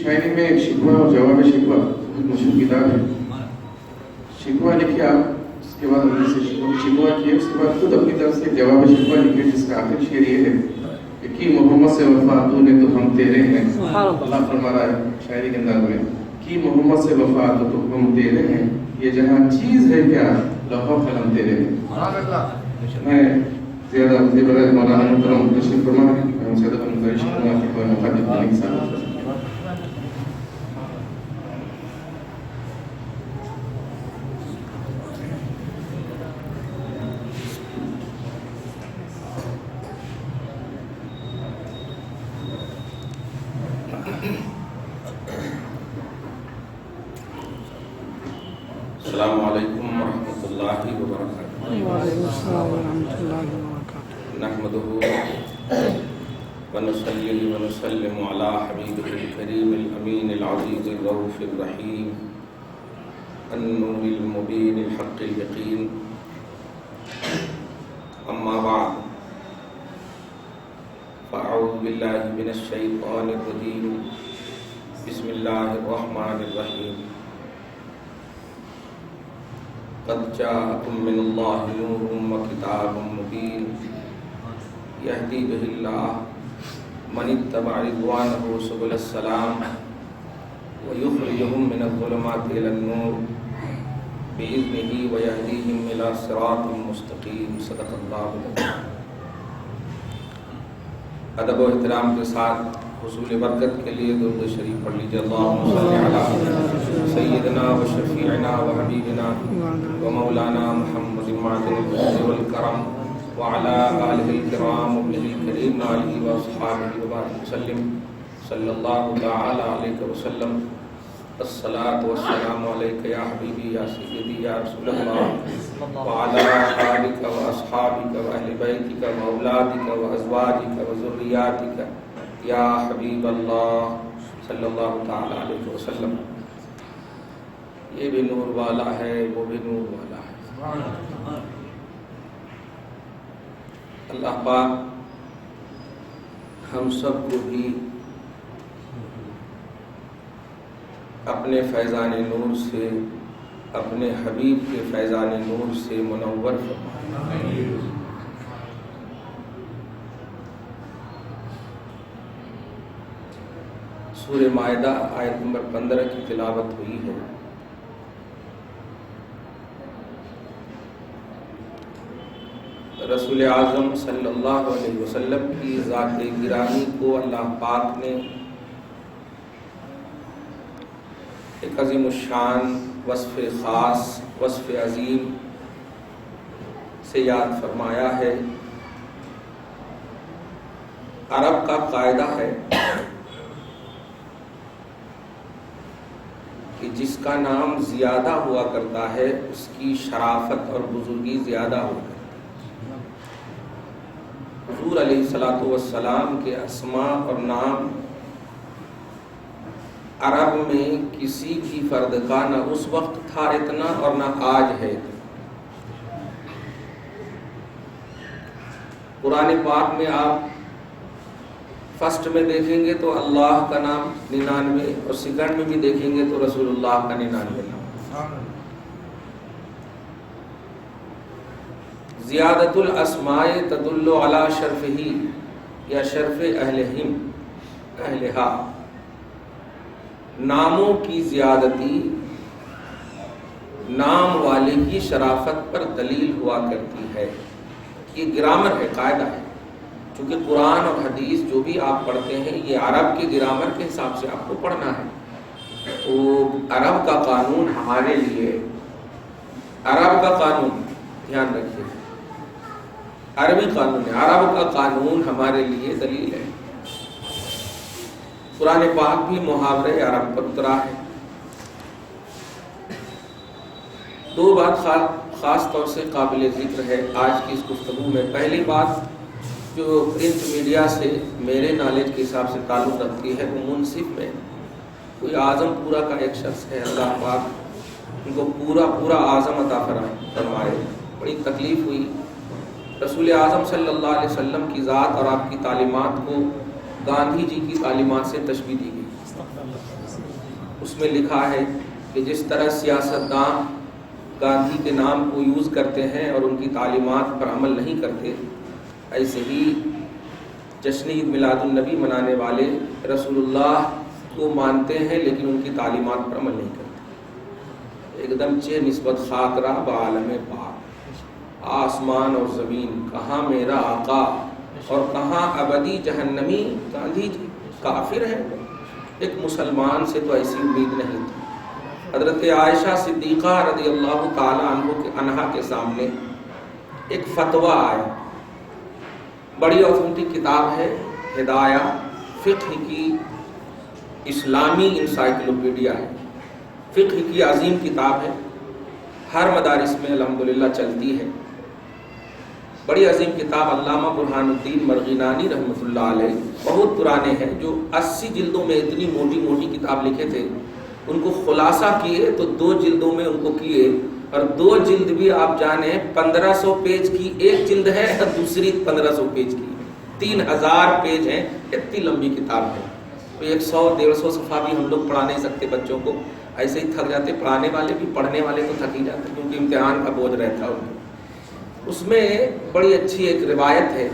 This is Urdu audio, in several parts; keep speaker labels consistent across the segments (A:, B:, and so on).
A: شاعری میں ایک شکوہ اور جواب شکوہ بہت مشہور کتاب ہے. شکوہ لکھے آپ، اس کے بعد اپنے سے شکوہ کیے، اس کے بعد خود اپنی طرف سے جواب شکوہ لکھے، جس کا آخر شعر یہ ہے کہ کی محمد سے وفا تو نے تو ہم تیرے ہیں. اللہ فرما رہا ہے شاعری کے انداز میں، کی محمد سے وفا تو ہم تیرے ہیں، یہ جہاں چیز ہے کیا لوح و قلم تیرے ہیں. میں زیادہ اپنے بغیر مولانا محترم تشریف فرما ہے، میں ان سے مخاطب ہونے کے ساتھ السلام علیکم ورحمۃ اللہ وبرکاتہ.
B: وعلیکم السلام ورحمۃ اللہ وبرکاتہ.
A: نحمده ونصلی ونسلم علی حبیبہ الکریم الامین العزیز الرؤوف الرحیم النور المبین الحق الیقین. اما بعد فاعوذ باللہ من الشیطان الرجیم. بسم اللہ الرحمن الرحیم. قد جاءکم من اللہ نور وکتاب مبین یہدی بہ اللہ من اتبع رضوانہ سبل السلام ویخرجہم من الظلمات الی النور بإذنہ ویہدیہم الی صراط مستقیم. صدق اللہ العظیم. ادب و احترام کے ساتھ حصول برکت کے لیے درود شریف پڑھ لیجیے. اللہم صل علی سیدنا و شفیعنا و حبیبنا و مولانا محمد معدن الفضل والکرم وعلی آلہ الکرام وابنہ الکریم علیہ واصحابہ وبارک وسلم. صلی اللہ تعالی علیہ وسلم. الصلاۃ والسلام علیک یا حبیبی یا سیدی یا رسول اللہ وعلی آلک و اصحابک و اہل بیتک و اولادک و ازواجک و ذریاتک یا حبیب اللہ صلی اللہ تعالی علیہ وسلم. یہ بھی نور والا ہے، وہ بھی نور والا ہے. اللہ پاک ہم سب کو بھی اپنے فیضان نور سے، اپنے حبیب کے فیضان نور سے منور فرمائے. سورہ مائدہ آیت نمبر 15 کی تلاوت ہوئی ہے. رسول اعظم صلی اللہ علیہ وسلم کی ذات گرامی کو اللہ پاک نے ایک عظیم الشان وصف خاص، وصف عظیم سے یاد فرمایا ہے. عرب کا قاعدہ ہے کہ جس کا نام زیادہ ہوا کرتا ہے اس کی شرافت اور بزرگی زیادہ ہوا کرتی ہے. حضور علیہ الصلوۃ والسلام کے اسماء اور نام عرب میں کسی بھی فرد کا نہ اس وقت تھا اتنا اور نہ آج ہے. قرآن پاک میں آپ فرسٹ میں دیکھیں گے تو اللہ کا نام 99 اور سیکنڈ میں بھی دیکھیں گے تو رسول اللہ کا 99 نام. زیادت الاسماء تدل علی شرفہ یا شرف اہلہم اہلہا. ناموں کی زیادتی نام والے کی شرافت پر دلیل ہوا کرتی ہے. یہ گرامر ہے، قاعدہ ہے. چونکہ قرآن اور حدیث جو بھی آپ پڑھتے ہیں یہ عرب کے گرامر کے حساب سے آپ کو پڑھنا ہے. تو عرب کا قانون ہمارے لیے، عرب کا قانون دھیان رکھیے، عربی قانون ہے، عرب کا قانون ہمارے لیے دلیل ہے. قرآن پاک بھی محاورے عرب پر اترا ہے. دو بات خاص طور سے قابل ذکر ہے آج کی اس گفتگو میں. پہلی بات جو پرنٹ میڈیا سے میرے نالج کے حساب سے تعلق رکھتی ہے، وہ منصف میں کوئی اعظم پورا کا ایک شخص ہے. اللہ پاک ان کو پورا اعظم عطا فرمائے. بڑی تکلیف ہوئی. رسول اعظم صلی اللہ علیہ وسلم کی ذات اور آپ کی تعلیمات کو گاندھی جی کی تعلیمات سے تشبیہ دی گئی. اس میں لکھا ہے کہ جس طرح سیاستدان گاندھی کے نام کو یوز کرتے ہیں اور ان کی تعلیمات پر عمل نہیں کرتے، ایسے ہی جشن عید میلاد النبی منانے والے رسول اللہ کو مانتے ہیں لیکن ان کی تعلیمات پر عمل نہیں کرتے۔ ایک دم چہ نسبت خاطرہ بعالم پاک، آسمان اور زمین، کہاں میرا آقا اور کہاں ابدی جہنمی گاندھی جی کافر ہیں۔ ایک مسلمان سے تو ایسی امید نہیں تھی۔ حضرت عائشہ صدیقہ رضی اللہ تعالی عنہا کے سامنے ایک فتویٰ آیا، بڑی اوتھینٹک کتاب ہے، ہدایہ فقہ کی اسلامی انسائکلوپیڈیا ہے، فقہ کی عظیم کتاب ہے، ہر مدارس میں الحمدللہ چلتی ہے، بڑی عظیم کتاب۔ علامہ برہان الدین مرغینانی رحمۃ اللہ علیہ بہت پرانے ہیں، جو 80 جلدوں میں اتنی موٹی موٹی کتاب لکھے تھے، ان کو خلاصہ کیے تو 2 جلدوں میں ان کو کیے، اور 2 جلد بھی آپ جانیں 1500 پیج کی ایک جلد ہے اور دوسری 1500 پیج کی، 3000 پیج ہیں، اتنی لمبی کتاب ہے۔ تو 100-150 صفحہ بھی ہم لوگ پڑھا نہیں سکتے بچوں کو، ایسے ہی تھک جاتے، پڑھانے والے بھی، پڑھنے والے تو تھک ہی جاتے کیونکہ امتحان کا بوجھ رہتا ہے ان کو۔ اس میں بڑی اچھی ایک روایت ہے،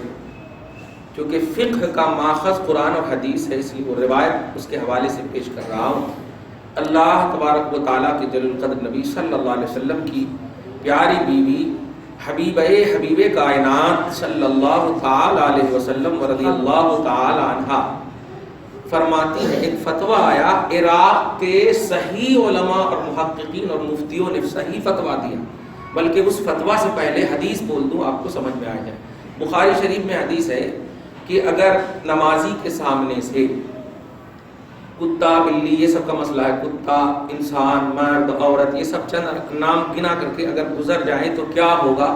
A: کیونکہ فقہ کا ماخذ قرآن اور حدیث ہے، اس لیے وہ روایت اس کے حوالے سے پیش کر رہا ہوں۔ اللہ تبارک و تعالیٰ کے جلیل القدر نبی صلی اللہ علیہ وسلم کی پیاری بیوی حبیب کائنات صلی اللہ تعالی علیہ وسلم ورضی اللہ تعالی عنہا فرماتی ہیں، ایک فتویٰ آیا، عراق کے صحیح علماء اور محققین اور مفتیوں نے صحیح فتویٰ دیا، بلکہ اس فتویٰ سے پہلے حدیث بول دوں آپ کو سمجھ میں آ جائے۔ بخاری شریف میں حدیث ہے کہ اگر نمازی کے سامنے سے کتا، بلی، یہ سب کا مسئلہ ہے، کتا، انسان، مرد، عورت، یہ سب چند نام گنا کر کے اگر گزر جائیں تو کیا ہوگا؟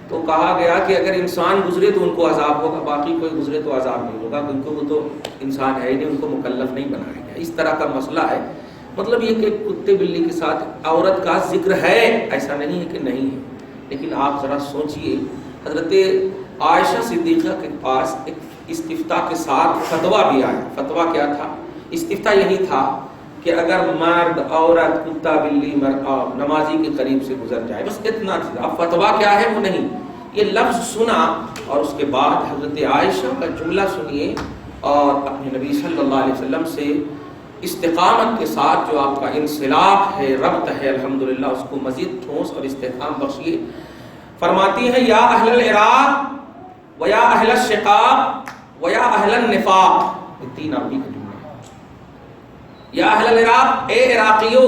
A: تو کہا گیا کہ اگر انسان گزرے تو ان کو عذاب ہوگا، باقی کوئی گزرے تو عذاب نہیں ہوگا، کیونکہ وہ تو انسان ہے ہی نہیں، ان کو مکلف نہیں بنایا گیا۔ اس طرح کا مسئلہ ہے، مطلب یہ کہ کتے بلی کے ساتھ عورت کا ذکر ہے، ایسا نہیں ہے کہ نہیں ہے، لیکن آپ ذرا سوچئے، حضرت عائشہ صدیقہ کے پاس ایک استفتاء کے ساتھ فتویٰ بھی آیا۔ فتویٰ کیا تھا؟ استفتاء یہی تھا کہ اگر مرد، عورت، کتا، بلی، نمازی کے قریب سے گزر جائے، بس اتنا تھا۔ فتویٰ کیا ہے وہ نہیں، یہ لفظ سنا اور اس کے بعد حضرت عائشہ کا جملہ سنیے اور اپنے نبی صلی اللہ علیہ وسلم سے استقامت کے ساتھ جو آپ کا انسلاک ہے، ربط ہے، الحمدللہ اس کو مزید ٹھوس اور استحکام بخشیے۔ فرماتی ہیں، یا اہل العراق و یا اہل الشقاق و یا اہل النفاق، یہ 3 عربی کا جملہ ہے۔ یا اہل العراق، اے عراقیو،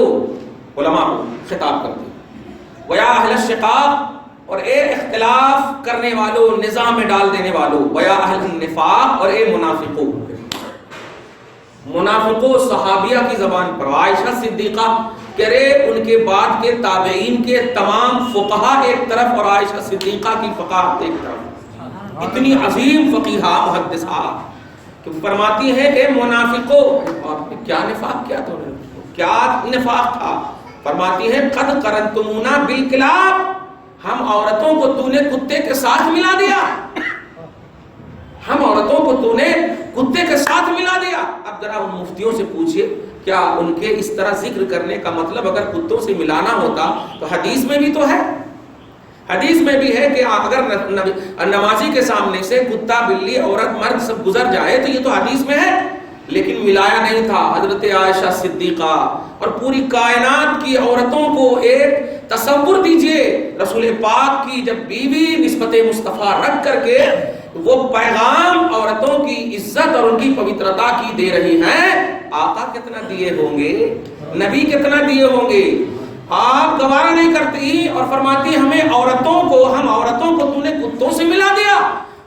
A: علماء کو خطاب کرتے ہیں، و یا اہل الشقاق، اور اے اختلاف کرنے والوں، نظام میں ڈال دینے والوں، و یا اہل النفاق، اور اے منافقوں۔ منافقوں صحابیہ کی زبان پر، عائشہ صدیقہ کرے ان کے بعد کے تابعین کے تمام فقہا ایک طرف اور عائشہ صدیقہ کی فقاہت ایک طرف، اتنی عظیم فقیہہ محدثہ کہ فرماتی ہے کہ منافقوں، آپ نے کیا نفاق کیا تھا، کیا نفاق تھا؟ فرماتی ہے، قد قرنتمونا بالکلاب، ہم عورتوں کو تو نے کتے کے ساتھ ملا دیا، ہم عورتوں کو تو نے کتے کے ساتھ ملا دیا۔ اب ذرا ان مفتیوں سے پوچھئے، کیا ان کے اس طرح ذکر کرنے کا مطلب اگر کتوں سے ملانا ہوتا تو حدیث میں بھی تو ہے، حدیث میں بھی ہے کہ اگر نمازی کے سامنے سے کتا، بلی، عورت، مرد سب گزر جائے تو یہ تو حدیث میں ہے، لیکن ملایا نہیں تھا۔ حضرت عائشہ صدیقہ اور پوری کائنات کی عورتوں کو ایک تصور دیجئے، رسول پاک کی جب بیوی نسبت مصطفیٰ رکھ کر کے وہ پیغام عورتوں کی عزت اور ان کی پوترتا کی دے رہی ہیں، آقا کتنا دیے ہوں گے، نبی کتنا دیے ہوں گے، آپ گوارا نہیں کرتی اور فرماتی ہمیں عورتوں کو، ہم عورتوں کو تو نے کتوں سے ملا دیا۔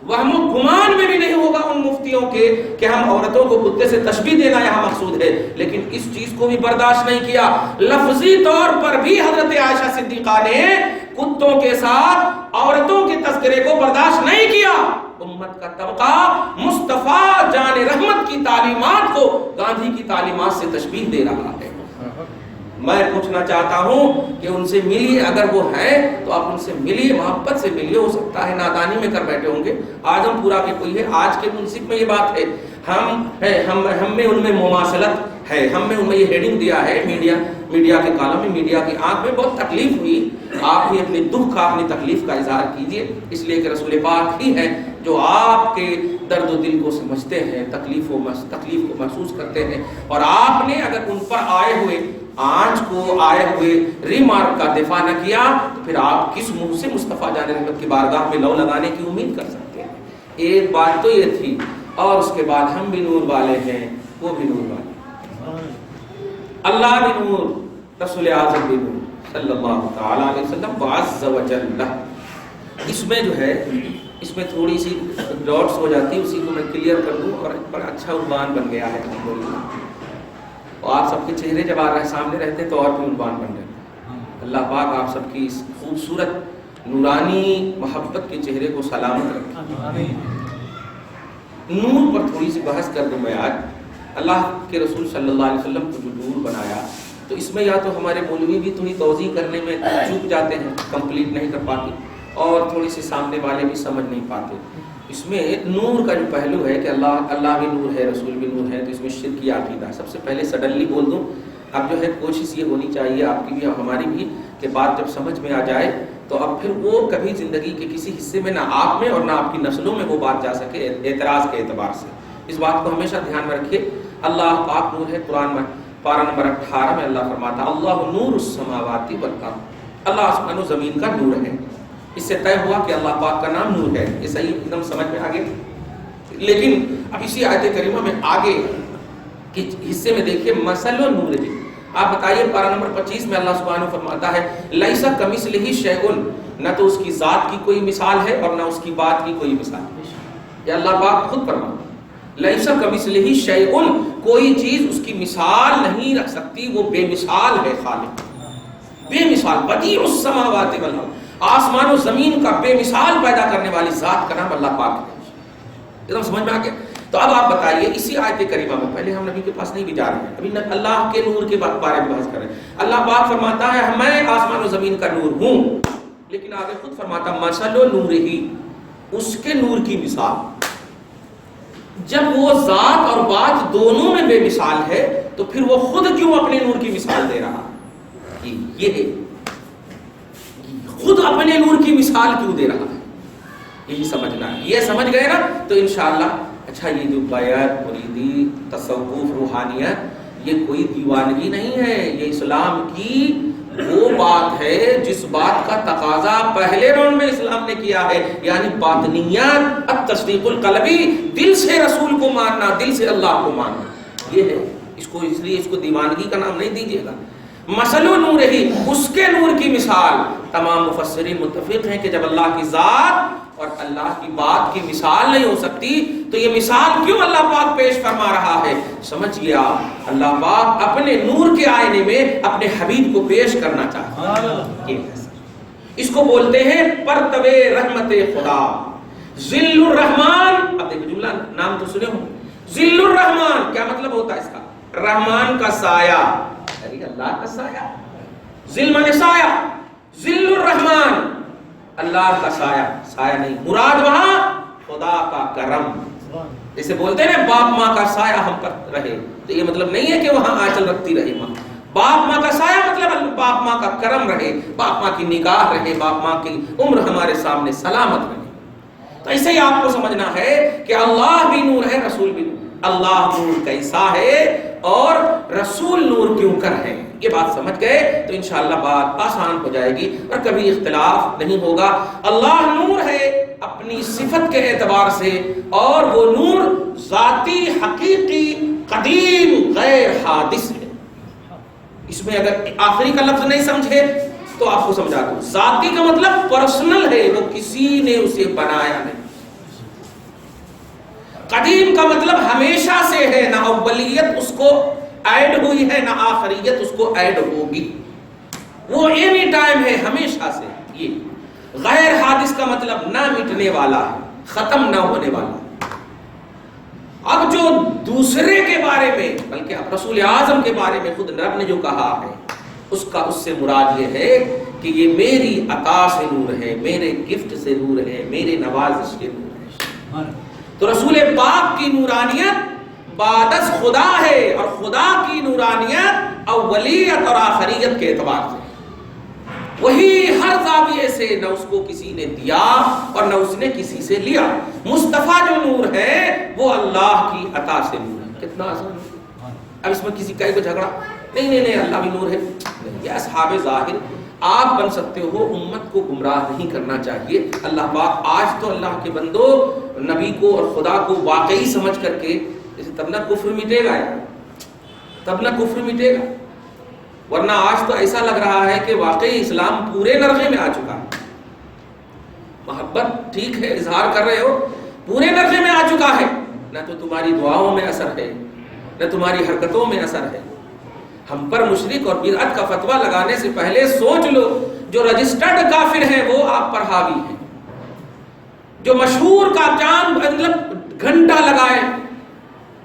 A: وہم و گمان میں بھی نہیں ہوگا ان مفتیوں کے کہ ہم عورتوں کو کتے سے تشبیہ دینا یہاں مقصود ہے، لیکن اس چیز کو بھی برداشت نہیں کیا۔ لفظی طور پر بھی حضرت عائشہ صدیقہ نے کتوں کے ساتھ عورتوں کے تذکرے کو برداشت نہیں کیا۔ امت کا طبقہ مصطفیٰ جان رحمت کی تعلیمات کو گاندھی کی تعلیمات سے تشبیہ دے رہا ہے۔ میں پوچھنا چاہتا ہوں کہ ان سے ملیے، اگر وہ ہیں تو آپ ان سے ملیے، محبت سے ملیے، ہو سکتا ہے نادانی میں کر بیٹھے ہوں گے، آدم پورا کے کوئی ہے، آج کے منصف میں یہ بات ہے، ہم میں ان میں مماثلت ہے. ہم نے ان میں یہ ہیڈنگ دیا ہے میڈیا کے کالم میں, میڈیا کی آنکھ میں بہت تکلیف ہوئی. آپ بھی اپنے دکھ کا, اپنی تکلیف کا اظہار کیجئے, اس لیے کہ رسول پاک ہی ہے جو آپ کے درد و دل کو سمجھتے ہیں, تکلیف کو محسوس کرتے ہیں. اور آپ نے اگر ان پر آئے ہوئے آنچ کو, آئے ہوئے ریمارک کا دفاع نہ کیا تو پھر آپ کس منہ سے مصطفیٰ جان رحمت کی بارگاہ میں لو لگانے کی امید کر سکتے ہیں؟ ایک بات تو یہ تھی. اور اس کے بعد ہم بھی نور والے ہیں, وہ بھی نور والے, اللہ بھی نور, رسول اعظم بھی نور صلی اللہ تعالی علیہ وسلم وعز وجل. اس میں جو ہے, اس میں تھوڑی سی ڈاٹس ہو جاتی ہے, اسی کو میں کلیئر کر دوں. اور بڑا اچھا عنوان بن گیا ہے الحمدللہ. اور آپ سب کے چہرے جب سامنے رہتے تو اور بھی عنوان بن جاتے. اللہ پاک آپ سب کی اس خوبصورت نورانی محبت کے چہرے کو سلامت رکھے. نور پر تھوڑی سی بحث کر دوں میں آج. اللہ کے رسول صلی اللہ علیہ وسلم کو جو نور بنایا, تو اس میں یا تو ہمارے مولوی بھی تھوڑی توضیح کرنے میں چوک جاتے ہیں, کمپلیٹ نہیں کر پاتے, اور تھوڑی سی سامنے والے بھی سمجھ نہیں پاتے. اس میں نور کا جو پہلو ہے کہ اللہ بھی نور ہے, رسول بھی نور ہے, تو اس میں شرکی عقیدہ. سب سے پہلے سڈنلی بول دوں, اب جو ہے کوشش یہ ہونی چاہیے آپ کی بھی اور ہماری بھی کہ بات جب سمجھ میں آ جائے تو اب پھر وہ کبھی زندگی کے کسی حصے میں نہ آپ میں اور نہ آپ کی نسلوں میں وہ بات جا سکے اعتراض کے اعتبار سے. اس بات کو ہمیشہ دھیان میں رکھیے. اللہ پاک نور ہے. قرآن میں پارہ نمبر 18 میں اللہ فرماتا اللہ نور السماوات والارض, اللہ آسمان و زمین کا نور ہے. اس سے طے ہوا کہ اللہ پاک کا نام نور ہے. یہ صحیح ایک دم سمجھ میں آگے. لیکن اب اسی آیت کریمہ میں آگے کے حصے میں دیکھیے مثل و نور ہے. آپ بتائیے پارہ نمبر 25 میں اللہ سبحانہ فرماتا ہے لیسا کمثلہ شیء, نہ تو اس کی ذات کی کوئی مثال ہے اور نہ اس کی بات کی کوئی مثال. یہ اللہ پاک خود فرماتا ہے لیسا کمثلہ شیء, کوئی چیز اس کی مثال نہیں رکھ سکتی, وہ بے مثال ہے. خالق بے مثال, بدیع السماوات والارض, آسمان و زمین کا بے مثال پیدا کرنے والی ذات کا نام اللہ پاک ہے. ایک دم سمجھ میں آ گیا. تو اب آپ بتائیے اسی آیت کریمہ میں, پہلے ہم نبی کے پاس نہیں بھی جا رہے ہیں, ابھی اللہ کے نور کے بارے میں بحث کر رہے ہیں. اللہ پاک فرماتا ہے میں آسمان و زمین کا نور ہوں, لیکن آگے خود فرماتا مثل نورہ, اس کے نور کی مثال. جب وہ ذات اور بات دونوں میں بے مثال ہے تو پھر وہ خود کیوں اپنے نور کی مثال دے رہا ہے؟ یہ خود اپنے نور کی مثال کیوں دے رہا ہے, یہی سمجھنا ہے. یہ سمجھ گئے نا تو انشاءاللہ. اچھا, یہ جو بیعت, مریدی, تصوف, روحانیت, یہ کوئی دیوانگی نہیں ہے. یہ اسلام کی وہ بات ہے جس بات کا تقاضا پہلے راؤنڈ میں اسلام نے کیا ہے, یعنی باطنیات, التصدیق القلبی, دل سے رسول کو ماننا, دل سے اللہ کو ماننا. یہ ہے اس کو, اس لیے اس کو دیوانگی کا نام نہیں دیجیے گا. مثل نور ہی, اس کے نور کی مثال. تمام مفسرین متفق ہیں کہ جب اللہ کی ذات اور اللہ کی بات کی مثال نہیں ہو سکتی تو یہ مثال کیوں اللہ پاک پیش فرما رہا ہے؟ سمجھ گیا, اللہ پاک اپنے نور کے آئینے میں اپنے حبیب کو پیش کرنا چاہتا ہے. اس کو بولتے ہیں پرتو رحمت خدا, ظل الرحمن. اب دیکھیں جملہ, نام تو سنے ہوں, ظل الرحمن کیا مطلب ہوتا ہے اس کا؟ رحمان کا سایہ, اللہ کا سایہ. ظل مانے سایہ, ظل الرحمن اللہ کا سایہ. سایہ نہیں, مراد وہاں خدا کا کرم. جیسے بولتے ہیں نا باپ ماں کا سایہ ہم پر رہے, تو یہ مطلب نہیں ہے کہ وہاں آنچل رکھتی رہے ماں. باپ ماں کا سایہ مطلب باپ ماں کا کرم رہے, باپ ماں کی نگاہ رہے, باپ ماں کی عمر ہمارے سامنے سلامت رہے. تو ایسے ہی آپ کو سمجھنا ہے کہ اللہ بھی نور ہے, رسول بھی نور. اللہ نور کیسا ہے اور رسول نور کیوں کر ہے, یہ بات سمجھ گئے تو انشاءاللہ بات آسان ہو جائے گی اور کبھی اختلاف نہیں ہوگا. اللہ نور ہے اپنی صفت کے اعتبار سے, اور وہ نور ذاتی, حقیقی, قدیم, غیر حادث ہے. اس میں اگر آخری کا لفظ نہیں سمجھے تو آپ کو سمجھا دوں. ذاتی کا مطلب پرسنل ہے, وہ کسی نے اسے بنایا نہیں. قدیم کا مطلب ہمیشہ سے ہے, نہ اولیت اس کو ایڈ ہوئی ہے نہ آخریت اس کو ایڈ ہوگی, وہ اینی ٹائم ہے, ہمیشہ سے. یہ غیر حادث کا مطلب نہ مٹنے والا ہے, ختم نہ ہونے والا. اب جو دوسرے کے بارے میں, بلکہ اب رسول اعظم کے بارے میں خود رب نے جو کہا ہے اس سے مراد یہ ہے کہ یہ میری عطا سے نور ہے, میرے گفٹ سے نور ہے, میرے نوازش کے نور ہے. تو رسول پاک کی نورانیت بعد از خدا ہے، اور خدا کی نورانیت اولیت اور آخریت کے اعتبار سے وہی ہر زاویے سے، نہ اس کو کسی نے دیا اور نہ اس نے کسی سے لیا۔ مصطفیٰ جو نور ہے وہ اللہ کی عطا سے نور ہے۔ کتنا آسان ہے۔ اب اس میں کسی کا کوئی جھگڑا نہیں اللہ بھی نور ہے، یہ اصحاب ظاہر آپ بن سکتے ہو، امت کو گمراہ نہیں کرنا چاہیے۔ اللہ پاک آج تو اللہ کے بندو نبی کو اور خدا کو واقعی سمجھ کر کے تب نہ کفر مٹے گا، تب نہ کفر مٹے گا، ورنہ آج تو ایسا لگ رہا ہے کہ واقعی اسلام پورے نرغے میں آ چکا ہے۔ محبت ٹھیک ہے اظہار کر رہے ہو، پورے نرغے میں آ چکا ہے، نہ تو تمہاری دعاؤں میں اثر ہے نہ تمہاری حرکتوں میں اثر ہے۔ ہم پر مشرک اور بدعت کا فتویٰ لگانے سے پہلے سوچ لو جو رجسٹرڈ کافر ہیں وہ آپ پر حاوی ہیں، جو مشہور کا چاند مطلب گھنٹہ لگائے،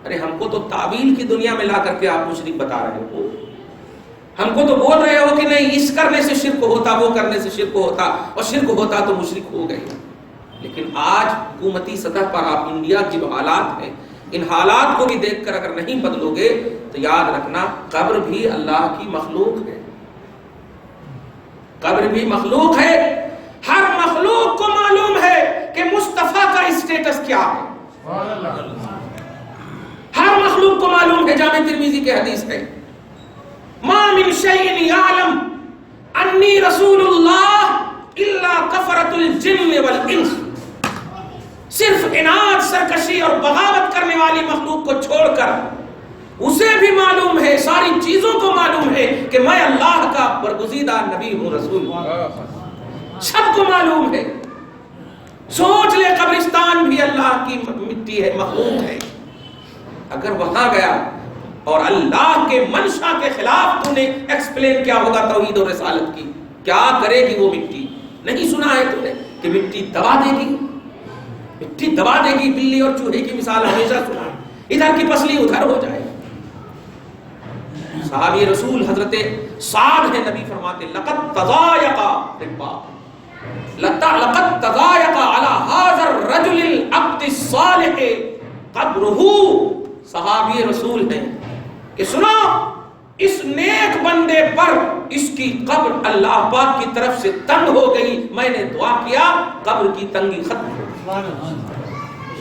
A: ارے ہم کو تو تعویل کی دنیا میں لا کر کے آپ مشرک بتا رہے ہو، ہم کو تو بول رہے ہو کہ نہیں اس کرنے سے شرک ہوتا، وہ کرنے سے شرک ہوتا، اور شرک ہوتا تو مشرک ہو گئے۔ لیکن آج حکومتی سطح پر آپ انڈیا کی جو حالات ہیں، ان حالات کو بھی دیکھ کر اگر نہیں بدلو گے تو یاد رکھنا قبر بھی اللہ کی مخلوق ہے، قبر بھی مخلوق ہے۔ ہر مخلوق کو معلوم ہے کہ مصطفیٰ کا اسٹیٹس کیا ہے، ہر مخلوق کو معلوم ہے۔ جامع ترمذی کی حدیث ہے، ما من شيء يعلم انی رسول اللہ الا کفرۃ الجن والانس، صرف عناد، سرکشی اور بغاوت کرنے والی مخلوق کو چھوڑ کر اسے بھی معلوم ہے، ساری چیزوں کو معلوم ہے کہ میں اللہ کا برگزیدہ نبی ہوں، رسول ہوں، سب کو معلوم ہے۔ سوچ لے قبرستان بھی اللہ کی مٹی ہے، مخلوق ہے، اگر وہاں گیا اور اللہ کے منشا کے خلاف تو نے ایکسپلین کیا ہوگا توحید و رسالت کی، کیا کرے گی وہ مٹی؟ نہیں سنا ہے تو نے کہ مٹی دبا دے گی، مٹی دبا دے گی۔ بلی اور چوہے کی مثال ہمیشہ سنا ہے، ادھر کی پسلی ادھر ہو جائے۔ صحابی رسول حضرت سعد ہے، نبی فرماتے لقد تضایق لقد تضایق علی هذا الرجل العبد الصالح قبرہ، صحابی رسول ہیں کہ سنو اس نیک بندے پر اس کی قبر اللہ پاک کی طرف سے تنگ ہو گئی، میں نے دعا کیا قبر کی تنگی ختم ہو۔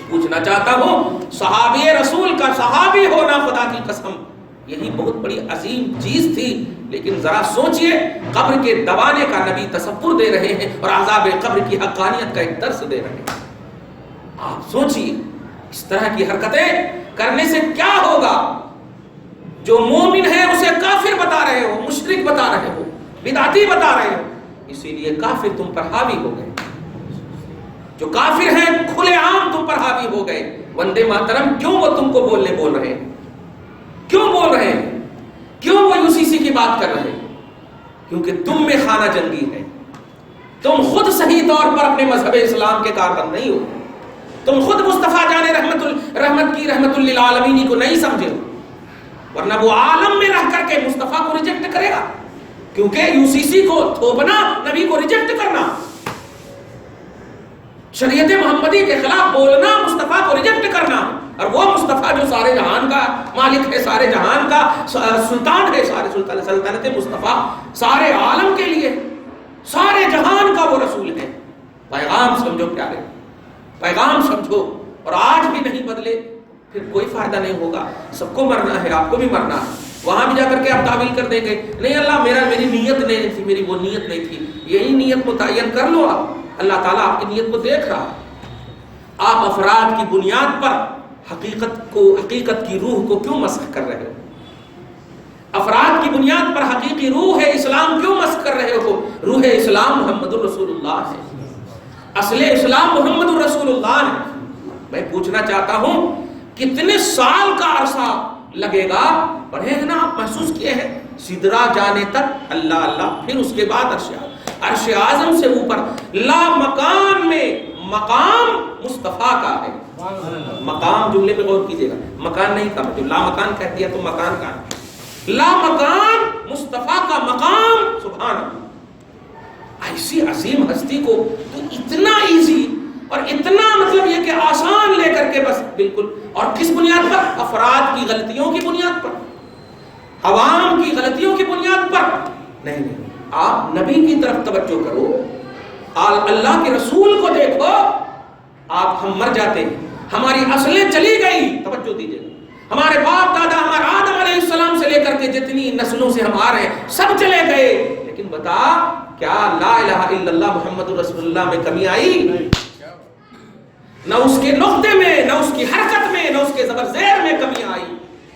A: پوچھنا چاہتا ہوں صحابی رسول کا صحابی ہونا خدا کی قسم یہی بہت بڑی عظیم چیز تھی، لیکن ذرا سوچئے قبر کے دبانے کا نبی تصور دے رہے ہیں اور عذاب قبر کی حقانیت کا ایک درس دے رہے ہیں۔ آپ سوچئے اس طرح کی حرکتیں کرنے سے کیا ہوگا؟ جو مومن ہے اسے کافر بتا رہے ہو، مشرک بتا رہے ہو، بدعتی بتا رہے ہو، اسی لیے کافر تم پر حاوی ہو گئے۔ جو کافر ہیں کھلے عام تم پر حاوی ہو گئے۔ وندے ماترم کیوں وہ تم کو بولنے بول رہے ہیں؟ کیوں بول رہے ہیں؟ کیوں وہ UCC کی بات کر رہے ہیں؟ کیونکہ تم میں خانہ جنگی ہے، تم خود صحیح طور پر اپنے مذہب اسلام کے کاربند نہیں ہو، تم خود مصطفیٰ جان رحمت للعالمین کو نہیں سمجھے ہو، ورنہ وہ عالم میں رہ کر کے مصطفیٰ کو ریجیکٹ کرے گا، کیونکہ UCC کو تھوپنا نبی کو ریجیکٹ کرنا، شریعت محمدی کے خلاف بولنا مصطفیٰ کو ریجیکٹ کرنا، اور وہ مصطفیٰ جو سارے جہان کا مالک ہے، سارے جہان کا سلطان ہے، سارے سلطنت مصطفیٰ سارے عالم کے لیے، سارے جہان کا وہ رسول ہے۔ پیغام سمجھو پیارے، پیغام سمجھو، اور آج بھی نہیں بدلے پھر کوئی فائدہ نہیں ہوگا۔ سب کو مرنا ہے، آپ کو بھی مرنا ہے، وہاں بھی جا کر کے آپ تعویل کر دیں گے نہیں اللہ میری نیت نہیں تھی، میری وہ نیت نہیں تھی، یہی نیت متعین کر لو آپ، اللہ تعالیٰ آپ کی نیت کو دیکھ رہا ہے۔ آپ افراد کی بنیاد پر حقیقت کی روح کو کیوں مسخ کر رہے ہو؟ افراد کی بنیاد پر حقیقی روح اسلام کیوں مسخ کر رہے ہو؟ روح اسلام محمد الرسول اللہ ہے، اصل اسلام محمد الرسول اللہ ہے۔ میں پوچھنا چاہتا ہوں کتنے سال کا عرصہ لگے گا؟ پڑھے ہیں نا آپ، محسوس کیے ہیں، سدرا جانے تک اللہ اللہ، پھر اس کے بعد عرش اعظم سے اوپر لا مکان میں مقام مصطفیٰ کا ہے۔ مقام جملے پہ غور کیجئے گا، مکان نہیں تھا، جو لا مکان کہہ دیا تو مکان کا ہے، لا مکان مصطفیٰ کا مقام، سبحان اللہ۔ ایسی عظیم ہستی کو تو اتنا ایزی اور اتنا مطلب یہ کہ آسان لے کر کے بس بالکل. اور کس بنیاد پر؟ افراد کی غلطیوں کی بنیاد پر, عوام کی غلطیوں کی بنیاد پر نہیں. آپ نبی کی طرف توجہ کرو, اللہ کے رسول کو دیکھو. آپ ہم مر جاتے ہیں, ہماری اصلیں چلی گئی, توجہ دیجیے, ہمارے باپ دادا ہمارے آدم علیہ السلام سے لے کر کے جتنی نسلوں سے ہم آ رہے ہیں سب چلے گئے, لیکن بتا کیا لا الہ الا اللہ محمد رسول اللہ میں کمی آئی؟ نہ اس کے نقطے میں, نہ اس کی حرکت میں, نہ اس کے زبر زیر میں کمی آئی.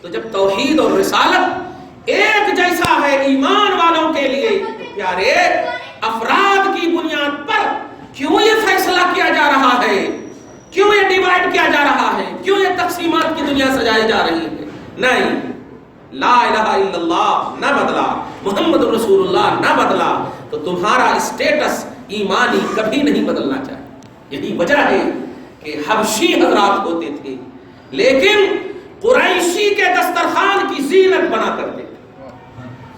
A: تو جب توحید اور رسالت ایک جیسا ہے ایمان والوں کے لیے, پیارے افراد کی بنیاد پر کیوں یہ فیصلہ کیا جا رہا ہے, کیوں یہ ڈیوائیڈ کیا جا رہا ہے, کیوں یہ تقسیمات کی دنیا سجائی جا رہی ہے؟ نہیں, لا الہ الا اللہ نہ بدلا, محمد رسول اللہ نہ بدلا, تو تمہارا اسٹیٹس ایمانی کبھی نہیں بدلنا چاہیے. یہی وجہ ہے کہ حبشی حضرات ہوتے تھے لیکن قریشی کے دسترخوان کی زینت بنا کرتے تھے.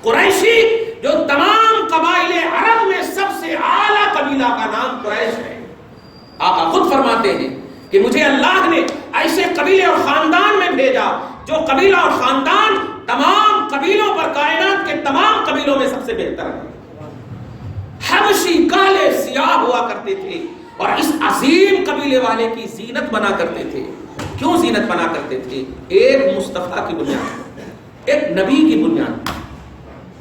A: قریشی جو تمام قبائل عرب میں سب سے اعلیٰ قبیلہ کا نام قریش ہے. آقا خود فرماتے ہیں کہ مجھے اللہ نے ایسے قبیلے اور خاندان میں بھیجا جو قبیلہ اور خاندان تمام قبیلوں پر, کائنات کے تمام قبیلوں میں سب سے بہتر ہے. حبشی کالے سیاہ ہوا کرتے تھے اور اس عظیم قبیلے والے کی زینت بنا کرتے تھے. کیوں زینت بنا کرتے تھے؟ ایک مصطفیٰ کی بنیاد, ایک نبی کی بنیاد,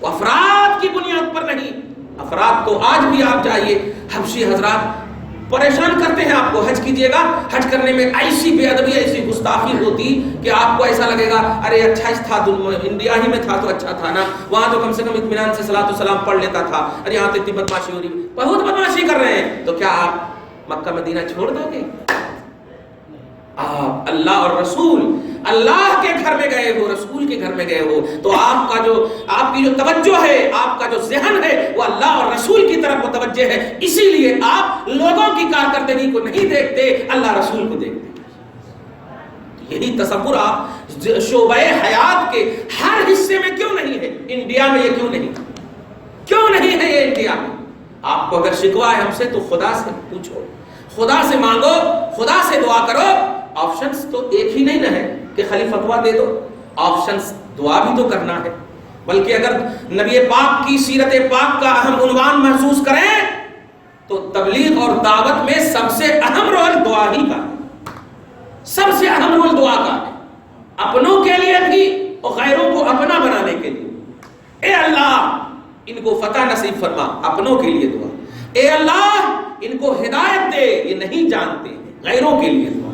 A: افراد کی بنیاد پر نہیں. افراد کو آج بھی آپ جائیے, حبشی حضرات پریشان کرتے ہیں آپ کو, حج کیجئے گا, حج کرنے میں ایسی بے ادبی, ایسی گستاخی ہوتی کہ آپ کو ایسا لگے گا ارے اچھا تھا, انڈیا ہی میں تھا تو اچھا تھا نا, وہاں تو کم سے کم اطمینان سے صلاۃ و سلام پڑھ لیتا تھا, ارے یہاں تو اتنی بدماشی ہو رہی, بہت بدماشی کر رہے ہیں. تو کیا آپ مکہ مدینہ چھوڑ دو گے؟ آپ اللہ اور رسول, اللہ کے گھر میں گئے ہو, رسول کے گھر میں گئے ہو, تو آپ کی جو توجہ ہے, آپ کا جو ذہن ہے وہ اللہ اور رسول کی طرف متوجہ ہے. اسی لیے آپ لوگوں کی کارکردگی کو نہیں دیکھتے, اللہ رسول کو دیکھتے. یہی تصور آپ شعبہ حیات کے ہر حصے میں کیوں نہیں ہے؟ انڈیا میں یہ کیوں نہیں ہے یہ انڈیا میں؟ آپ کو اگر شکوا ہے ہم سے تو خدا سے پوچھو, خدا سے مانگو, خدا سے دعا کرو. آپشنز تو ایک ہی نہیں نہ ہے کہ خالی فتویٰ دے دو, آپشنز دعا بھی تو کرنا ہے. بلکہ اگر نبی پاک کی سیرت پاک کا اہم عنوان محسوس کریں تو تبلیغ اور دعوت میں سب سے اہم رول دعا ہی کا ہے, سب سے اہم رول دعا کا ہے. اپنوں کے لیے بھی اور غیروں کو اپنا بنانے کے لیے. اے اللہ ان کو فتح نصیب فرما, اپنوں کے لیے دعا. اے اللہ ان کو ہدایت دے, یہ نہیں جانتے, غیروں کے لیے دعا.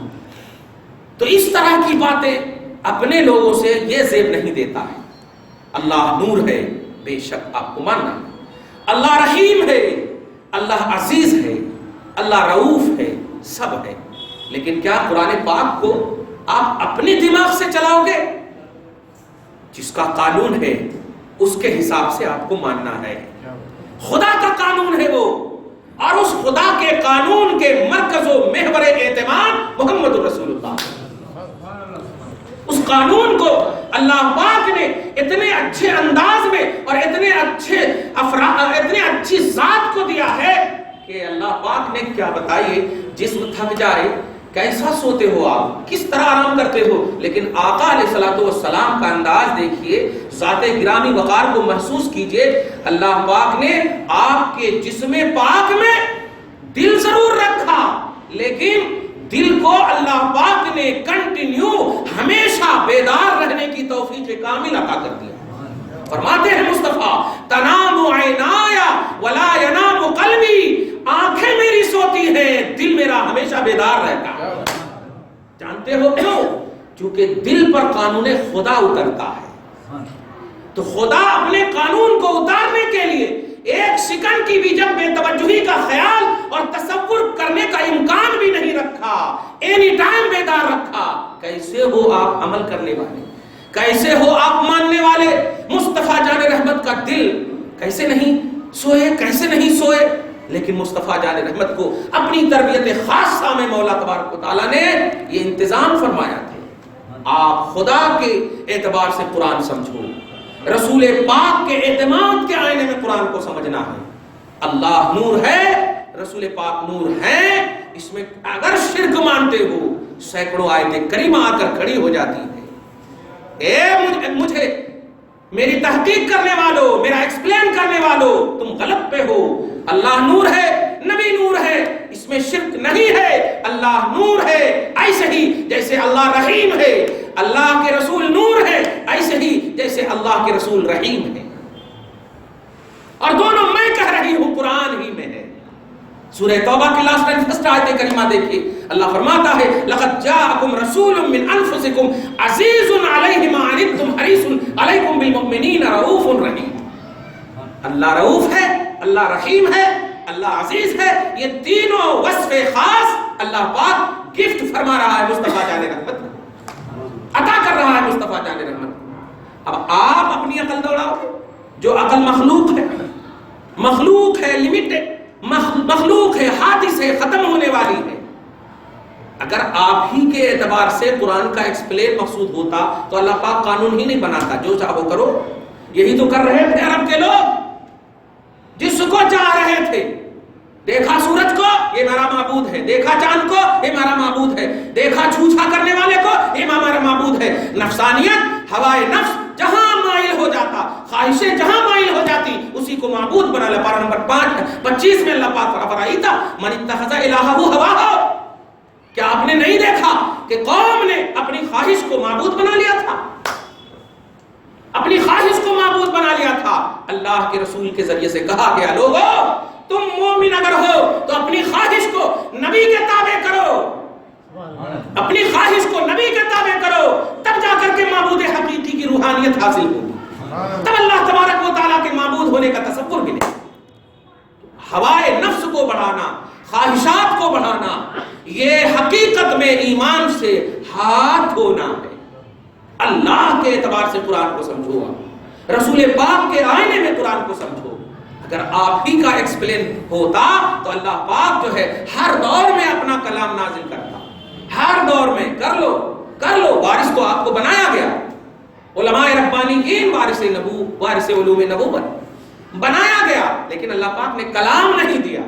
A: تو اس طرح کی باتیں اپنے لوگوں سے یہ زیب نہیں دیتا ہے. اللہ نور ہے, بے شک آپ کو ماننا. اللہ رحیم ہے, اللہ عزیز ہے, اللہ رؤوف ہے, سب ہے. لیکن کیا قرآن پاک کو آپ اپنے دماغ سے چلاؤ گے؟ جس کا قانون ہے اس کے حساب سے آپ کو ماننا ہے. خدا کا قانون ہے وہ, اور اس خدا کے قانون کے مرکز و محور اعتماد محمد رسول اللہ. اس قانون کو اللہ پاک نے اتنے اچھے انداز میں اور اتنے اچھی ذات کو دیا ہے کہ اللہ پاک نے کیا بتائیے, جسم تھک جائے کیسا سوتے ہو آپ, کس طرح آرام کرتے ہو, لیکن آقا علیہ الصلوۃ والسلام کا انداز دیکھیے, ذات گرامی وقار کو محسوس کیجئے. اللہ پاک نے آپ کے جسم پاک میں دل ضرور رکھا, لیکن دل کو اللہ پاک نے کنٹینیو ہمیشہ بیدار رہنے کی توفیق کامل عطا کر دیا. فرماتے ہیں مصطفیٰ, تنام عینایا ولا ینام قلبی, آنکھیں میری سوتی ہیں, دل میرا ہمیشہ بیدار رہتا ہے. جانتے ہو کیوں؟ کیونکہ دل پر قانون خدا اترتا ہے. تو خدا اپنے قانون کو اتارنے کے لیے ایک سیکنڈ کی بھی جب بے توجہی کا خیال اور تصور کرنے کا امکان بھی نہیں رکھا, اینی ٹائم بیدار رکھا. کیسے ہو آپ عمل کرنے والے, کیسے ہو آپ ماننے والے؟ مصطفیٰ جان رحمت کا دل کیسے نہیں سوئے, لیکن مصطفیٰ جان رحمت کو اپنی تربیت خاصہ میں مولا تبارک و تعالیٰ نے یہ انتظام فرمایا تھا. آپ خدا کے اعتبار سے قرآن سمجھو, رسول پاک کے اعتماد کے آئینے میں قرآن کو سمجھنا ہے. اللہ نور ہے, رسول پاک نور ہیں, اس میں اگر شرک مانتے ہو سینکڑوں آیتیں کریمہ آ کر کھڑی ہو جاتی ہے۔ اے مجھے میری تحقیق کرنے والوں، میرا ایکسپلین کرنے والوں، تم غلط پہ ہو۔ اللہ نور ہے، نبی نور ہے، اس میں شرک نہیں ہے۔ اللہ نور ہے ایسے ہی جیسے اللہ رحیم ہے، اللہ کے رسول نور ہے ایسے ہی جیسے اللہ کے رسول رحیم ہے، اور دونوں میں کہہ رہی ہوں قرآن ہی میں ہے۔ سورہ توبہ کی لاسٹ اینڈ فرسٹ آیت کریمہ دیکھیے، اللہ فرماتا ہے لقد جاءکم رسول من انفسکم عزیز علیہ ما عنتم حریص علیکم بالمؤمنین رؤوف رحیم۔ اللہ رؤوف ہے، اللہ رحیم ہے، اللہ عزیز ہے، یہ تینوں وصف خاص اللہ پاک گفٹ فرما رہا ہے مصطفیٰ جان رحمت، عطا کر رہا ہے مصطفیٰ جان رحمت۔ اب آپ اپنی عقل دوڑاؤ گے، جو عقل مخلوق ہے لمیٹڈ، مخلوق ہے، حادث ہے، ختم ہونے والی ہے۔ اگر آپ ہی کے اعتبار سے قرآن کا ایکسپلین مقصود ہوتا تو اللہ پاک قانون ہی نہیں بناتا، جو چاہو کرو۔ یہی تو کر رہے تھے عرب کے لوگ، جس کو چاہ رہے تھے، دیکھا سورج کو یہ میرا معبود ہے، دیکھا چاند کو یہ میرا معبود ہے، دیکھا چھوچھا کرنے والے کو یہ ہمارا معبود ہے۔ نفسانیت، ہوائے نفس جہاں مائل ہو جاتا، خواہشیں جہاں مائل ہو جاتی، اسی کو معبود بنا لے۔ پارہ نمبر 25 میں اللہ پاک فرماتا من اتخذ الہہ ہواہ۔ کیا آپ نے نہیں دیکھا کہ قوم نے اپنی خواہش کو معبود بنا لیا تھا، اپنی خواہش کو معبود بنا لیا تھا۔ اللہ کے رسول کے ذریعے سے کہا گیا لوگو تم مومن اگر ہو تو اپنی خواہش کو نبی کے تابع کرو، اپنی خواہش کو نبی کے تابع کرو، تب جا کر کے معبود حقیقی کی روحانیت حاصل ہوگی، تب اللہ تبارک و تعالیٰ کے معبود ہونے کا تصور ملے۔ ہوائے نفس کو بڑھانا، خواہشات کو بڑھانا، یہ حقیقت میں ایمان سے ہاتھ دھونا ہے۔ اللہ کے اعتبار سے قرآن کو سمجھو، رسول پاک کے آئینے میں قرآن کو سمجھو۔ اگر آپ ہی کا ایکسپلین ہوتا تو اللہ پاک جو ہے ہر دور میں اپنا کلام نازل کرتا، ہر دور میں۔ کر لو، وارث تو آپ کو بنایا گیا، علماء ربانیین وارث علوم نبوت بنایا گیا، لیکن اللہ پاک نے کلام نہیں دیا،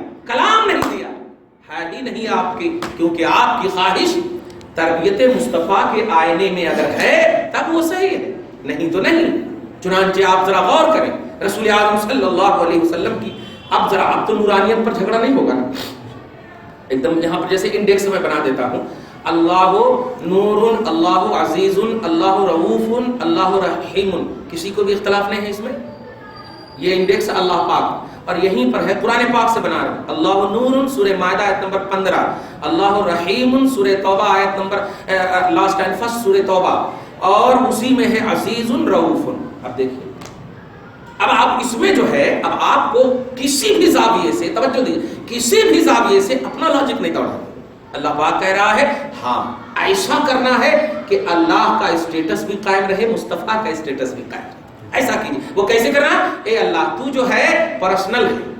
A: ہے ہی نہیں آپ کی، کیونکہ آپ کی خواہش تربیت مصطفیٰ کے آئینے میں اگر ہے تب وہ صحیح ہے، نہیں تو نہیں۔ چنانچہ آپ ذرا غور کریں رسول اعظم صلی اللہ علیہ وسلم کی، اب تو نورانیت پر جھگڑا نہیں ہوگا نا، ایک دم یہاں پر جیسے انڈیکس میں بنا دیتا ہوں، اللہ نور، اللہ عزیز، اللہ رؤوف، اللہ رحیم، کسی کو بھی اختلاف نہیں ہے اس میں۔ یہ انڈیکس اللہ پاک، اور یہیں پر ہے قرآن پاک سے بنا رہا، اللہ نور سورہ مائدہ آیت نمبر 15، اللہ رحیم سورہ توبہ آیت نمبر لاسٹ اینڈ فرسٹ سورہ توبہ، اور اسی میں ہے عزیز رؤوف۔ اب دیکھیے، اب آپ اس میں جو ہے، اب آپ کو کسی بھی زاویے سے، توجہ دیجیے، کسی بھی زاویے سے اپنا لاجک نہیں دوڑا۔ اللہ پاک کہہ رہا ہے ہاں ایسا کرنا ہے کہ اللہ کا اسٹیٹس بھی قائم رہے، مصطفیٰ کا اسٹیٹس بھی قائم رہے، ایسا کیجیے۔ وہ کیسے کرنا؟ اے اللہ تو جو ہے پرسنل ہے،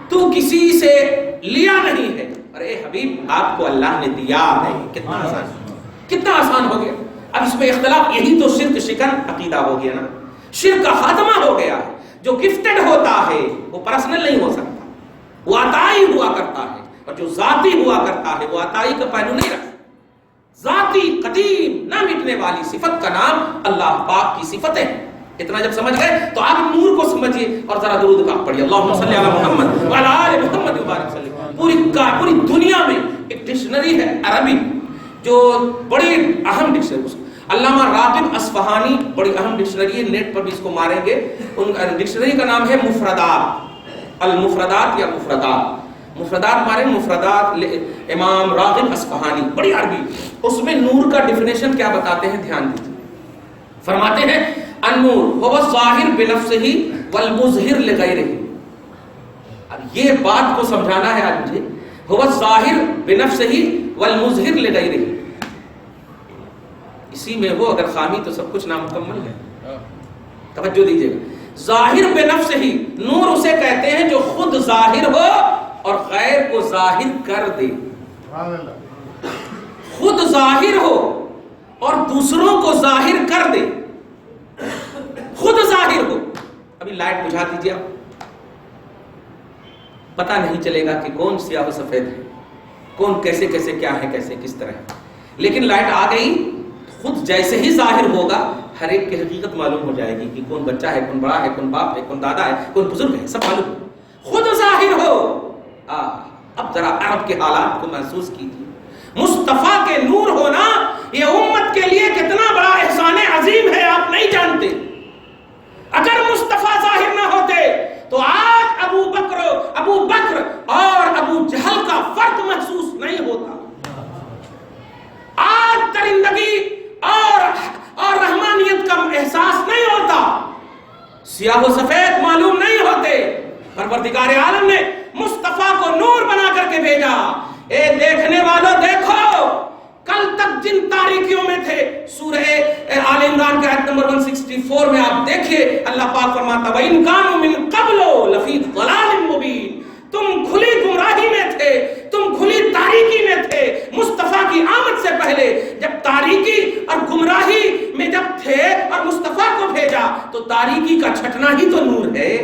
A: تو کسی سے لیا نہیں ہے، اور اے حبیب آپ کو اللہ نے دیا ہے۔ کتنا آسان ہو گیا۔ اب اس میں اختلاف، یہی تو شرک شکن عقیدہ ہو گیا نا، شرک کا خاتمہ ہو گیا ہے۔ جو گفٹڈ ہوتا ہے وہ پرسنل نہیں ہو سکتا، وہ عطائی ہوا کرتا ہے، اور جو ذاتی ہوا کرتا ہے وہ عطائی کا پہلو نہیں رکھتا۔ ذاتی قدیم نہ مٹنے والی صفت کا نام اللہ پاک کی صفتیں ہیں۔ اتنا جب سمجھ گئے تو آپ نور کو سمجھیے، اور ذرا درود پاک پڑھیے، اللہم صلی علی محمد وعلی آل محمد وبارک وسلم۔ پوری دنیا میں ایک ڈکشنری ہے عربی جو بڑی اہم ڈکشنری، علامہ راغب اصفہانی، بڑی اہم ڈکشنری ہے، نیٹ پر بھی اس کو ماریں گے۔ ان ڈکشنری کا نام ہے مفردات، المفردات یا مفردات ماریں، مفردات امام راغب اصفہانی، بڑی عربی۔ اس میں نور کا ڈیفینیشن کیا بتاتے ہیں، دھیان دیجیے۔ فرماتے ہیں النور هو الظاہر بنفسہ والمظہر لغیرہ۔ اب یہ بات کو سمجھانا ہے آج مجھے، هو الظاہر بنفسہ والمظہر لغیرہ، اسی میں وہ اگر خامی تو سب کچھ نامکمل ہے۔ توجہ دیجیے گا، ظاہر بنفسہ ہی، نور اسے کہتے ہیں جو خود ظاہر ہو اور غیر کو ظاہر کر دے، خود ظاہر ہو اور دوسروں کو ظاہر کر دے، خود ظاہر ہو۔ ابھی لائٹ بجھا دیجیے، آپ پتہ نہیں چلے گا کہ کون سیاہ و سفید ہے، کون کیسے کیسے کیا ہے، کیسے کس طرح. لیکن لائٹ آ گئی خود جیسے ہی ظاہر ہوگا ہر ایک کی حقیقت معلوم ہو جائے گی کہ کون بچہ ہے، کون بڑا ہے، کون باپ ہے، کون دادا ہے، کون بزرگ ہے، سب معلوم خود ظاہر ہو. اب ذرا عرب کے حالات کو محسوس کیجیے. مصطفیٰ کے نور ہونا یہ امت کے لیے کتنا بڑا احسان عظیم ہے آپ نہیں جانتے. اگر مصطفیٰ ظاہر نہ ہوتے تو آج ابو بکر اور ابو جہل کا فرق محسوس نہیں ہوتا. آج درندگی اور رحمانیت کا احساس نہیں ہوتا. سیاہ و سفید معلوم نہیں ہوتے. پروردگار عالم نے مصطفیٰ کو نور بنا کر کے بھیجا. اے دیکھنے والوں دیکھو، کل تک جن تاریکیوں میں تھے، سورہ آل عمران کے آیت نمبر 164 میں آپ دیکھیے اللہ پاک فرماتا وَإِن كَانُوا مِن قَبْلُ لَفِي ضَلَالٍ مُبِينٍ. تم کھلی گمراہی میں تھے، تم کھلی تاریکی میں تھے. مصطفیٰ کی آمد سے پہلے جب تاریکی اور گمراہی میں جب تھے اور مصطفیٰ کو بھیجا تو تاریکی کا چھٹنا ہی تو نور ہے،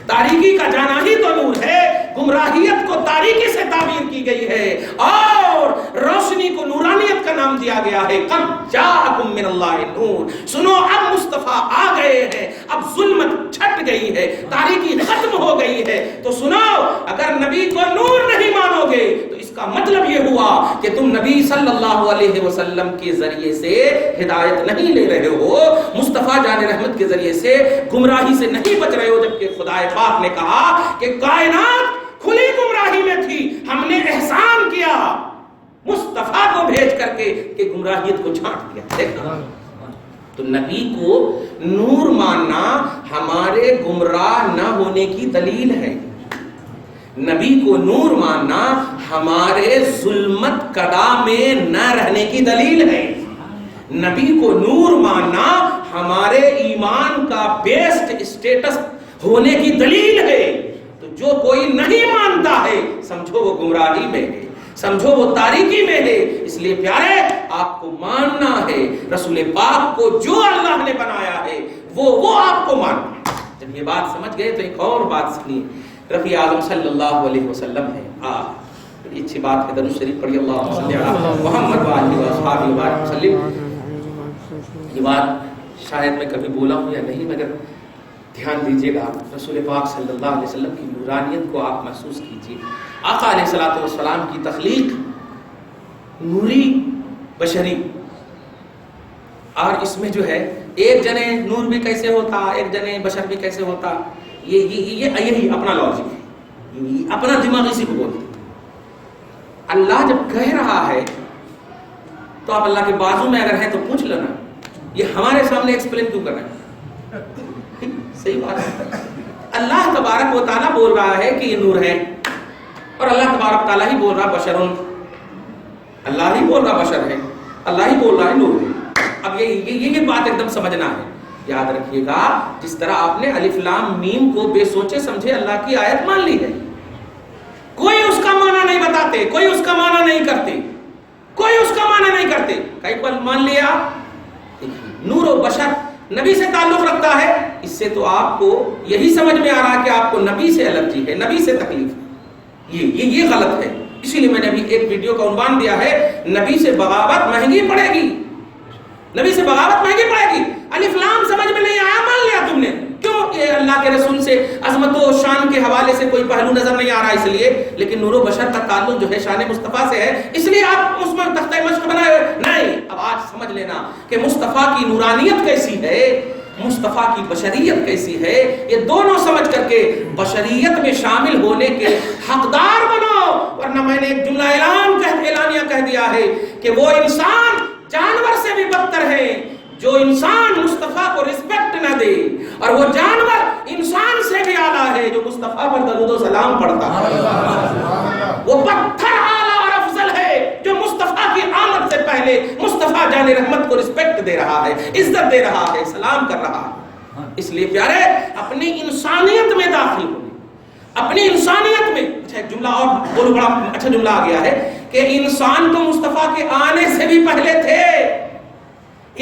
A: تاریکی کا جانا ہی تو نور ہے. گمراہیت کو تاریکی سے تعبیر کی گئی ہے اور روشنی کو نورانیت کا نام دیا گیا ہے. قد جاءکم من اللہ نور. سنو اب مصطفیٰ آ گئے ہیں، اب ظلمت چھٹ گئی ہے، تاریکی ختم ہو گئی ہے. تو سنو، اگر نبی کو نور نہیں مانو گے تو اس کا مطلب یہ ہوا کہ تم نبی صلی اللہ علیہ وسلم کے ذریعے سے ہدایت نہیں لے رہے ہو، مصطفیٰ جان رحمت کے ذریعے سے گمراہی سے نہیں بچ رہے ہو. جبکہ خدا پاک نے کہا کہ کائنات کھلی گمراہی میں تھی، ہم نے احسان کیا مصطفیٰ کو بھیج کر کے کہ گمراہیت کو چھانٹ دیا. دیکھنا تو نبی کو نور ماننا ہمارے گمراہ نہ ہونے کی دلیل ہے. نبی کو نور ماننا ہمارے ظلمت کدا میں نہ رہنے کی دلیل ہے. نبی کو نور ماننا ہمارے ایمان کا بیسٹ اسٹیٹس ہونے کی دلیل ہے. تو جو کوئی نہیں مانتا ہے سمجھو وہ گمراہی میں ہے، سمجھو وہ تاریکی میں ہے. اس لیے پیارے آپ کو ماننا ہے رسول پاک کو جو اللہ نے بنایا ہے وہ آپ کو ماننا ہے. جب یہ بات سمجھ گئے تو ایک اور بات سنیے. رفیع اعظم صلی اللہ علیہ وسلم ہے. بڑی اچھی بات ہے. درود شریف پڑھی اللہم صلی علی محمد و آلہ و اصحابہ وبارک وسلم. یہ بات شاید میں کبھی بولا ہوں یا نہیں، مگر دھیان دیجیے گا. رسول پاک صلی اللہ علیہ وسلم کی نورانیت کو آپ محسوس کیجیے. آقا علیہ الصلوۃ والسلام کی تخلیق نوری بشری، اور اس میں جو ہے ایک جنے نور بھی کیسے ہوتا، ایک جنے بشر بھی کیسے ہوتا. یہی اپنا لاجک ہے، اپنا دماغ اسی کو بولتے. اللہ جب کہہ رہا ہے تو آپ اللہ کے بازو میں اگر ہیں تو پوچھ لینا یہ ہمارے سامنے ایکسپلین کیوں کر رہے ہیں. صحیح بات ہے. اللہ تبارک و تعالیٰ بول رہا ہے کہ یہ نور ہے، اور اللہ تبارک تعالیٰ ہی بول رہا بشرون، اللہ ہی بول رہا بشر ہے، اللہ ہی بول رہا ہے نور ہے. اب یہ بات ایک دم سمجھنا ہے. یاد رکھیے گا جس طرح آپ نے الف لام میم کو بے سوچے سمجھے اللہ کی آیت مان لی ہے، کوئی اس کا معنی نہیں بتاتے، کوئی اس کا معنی نہیں کرتے، کوئی اس کا معنی نہیں کرتے. کئی پل مان لیا نور و بشر نبی سے تعلق رکھتا ہے. اس سے تو آپ کو یہی سمجھ میں آ رہا ہے کہ آپ کو نبی سے الرجی ہے، نبی سے تکلیف ہے. یہ غلط ہے. اسی لیے میں نے ابھی ایک ویڈیو کا عنوان دیا ہے نبی سے بغاوت مہنگی پڑے گی. نبی سے بغاوت مہنگی پڑے گی. الف لام سمجھ میں نہیں آیا مان لیا تم نے. کیوں؟ یہ اللہ کے رسول سے عظمت و شان کے حوالے سے کوئی پہلو نظر نہیں آ رہا اس لیے. لیکن نور و بشر کا تعلق جو ہے شان مصطفیٰ سے ہے، اس لیے آپ اس میں تختہ مشق بنائے ہوئے نہیں. اب آج سمجھ لینا کہ مصطفیٰ کی نورانیت کیسی ہے، مصطفیٰ کی بشریت کیسی ہے. یہ دونوں سمجھ کر کے بشریت میں شامل ہونے کے حقدار بنو. ورنہ میں نے ایک جملہ اعلانیہ کہہ دیا ہے کہ وہ انسان جانور سے بھی بدتر ہے جو انسان مصطفیٰ کو رسپیکٹ نہ دے، اور وہ جانور انسان سے بھی اعلیٰ ہے جو مصطفیٰ پر درود و سلام پڑھتا ہے. وہ پتھر اعلیٰ اور افضل ہے جو مصطفیٰ کی آمد سے پہلے مصطفیٰ جان رحمت کو رسپیکٹ دے رہا ہے، عزت دے رہا ہے، سلام کر رہا ہے. اس لیے پیارے اپنی انسانیت میں داخل ہو، اپنی انسانیت میں. اچھا ایک جملہ اور بولو، بڑا اچھا جملہ آ گیا ہے کہ انسان تو مصطفیٰ کے آنے سے بھی پہلے تھے.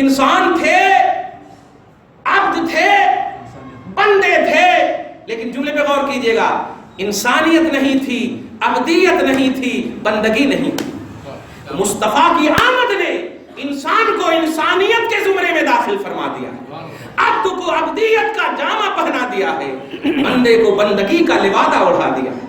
A: انسان تھے، عبد تھے، بندے تھے، لیکن جملے پہ غور کیجئے گا. انسانیت نہیں تھی، ابدیت نہیں تھی، بندگی نہیں تھی۔ مصطفیٰ کی آمد نے انسان کو انسانیت کے زمرے میں داخل فرما دیا ہے، عبد کو عبدیت کا جامہ پہنا دیا ہے، بندے کو بندگی کا لبادہ اڑا دیا ہے۔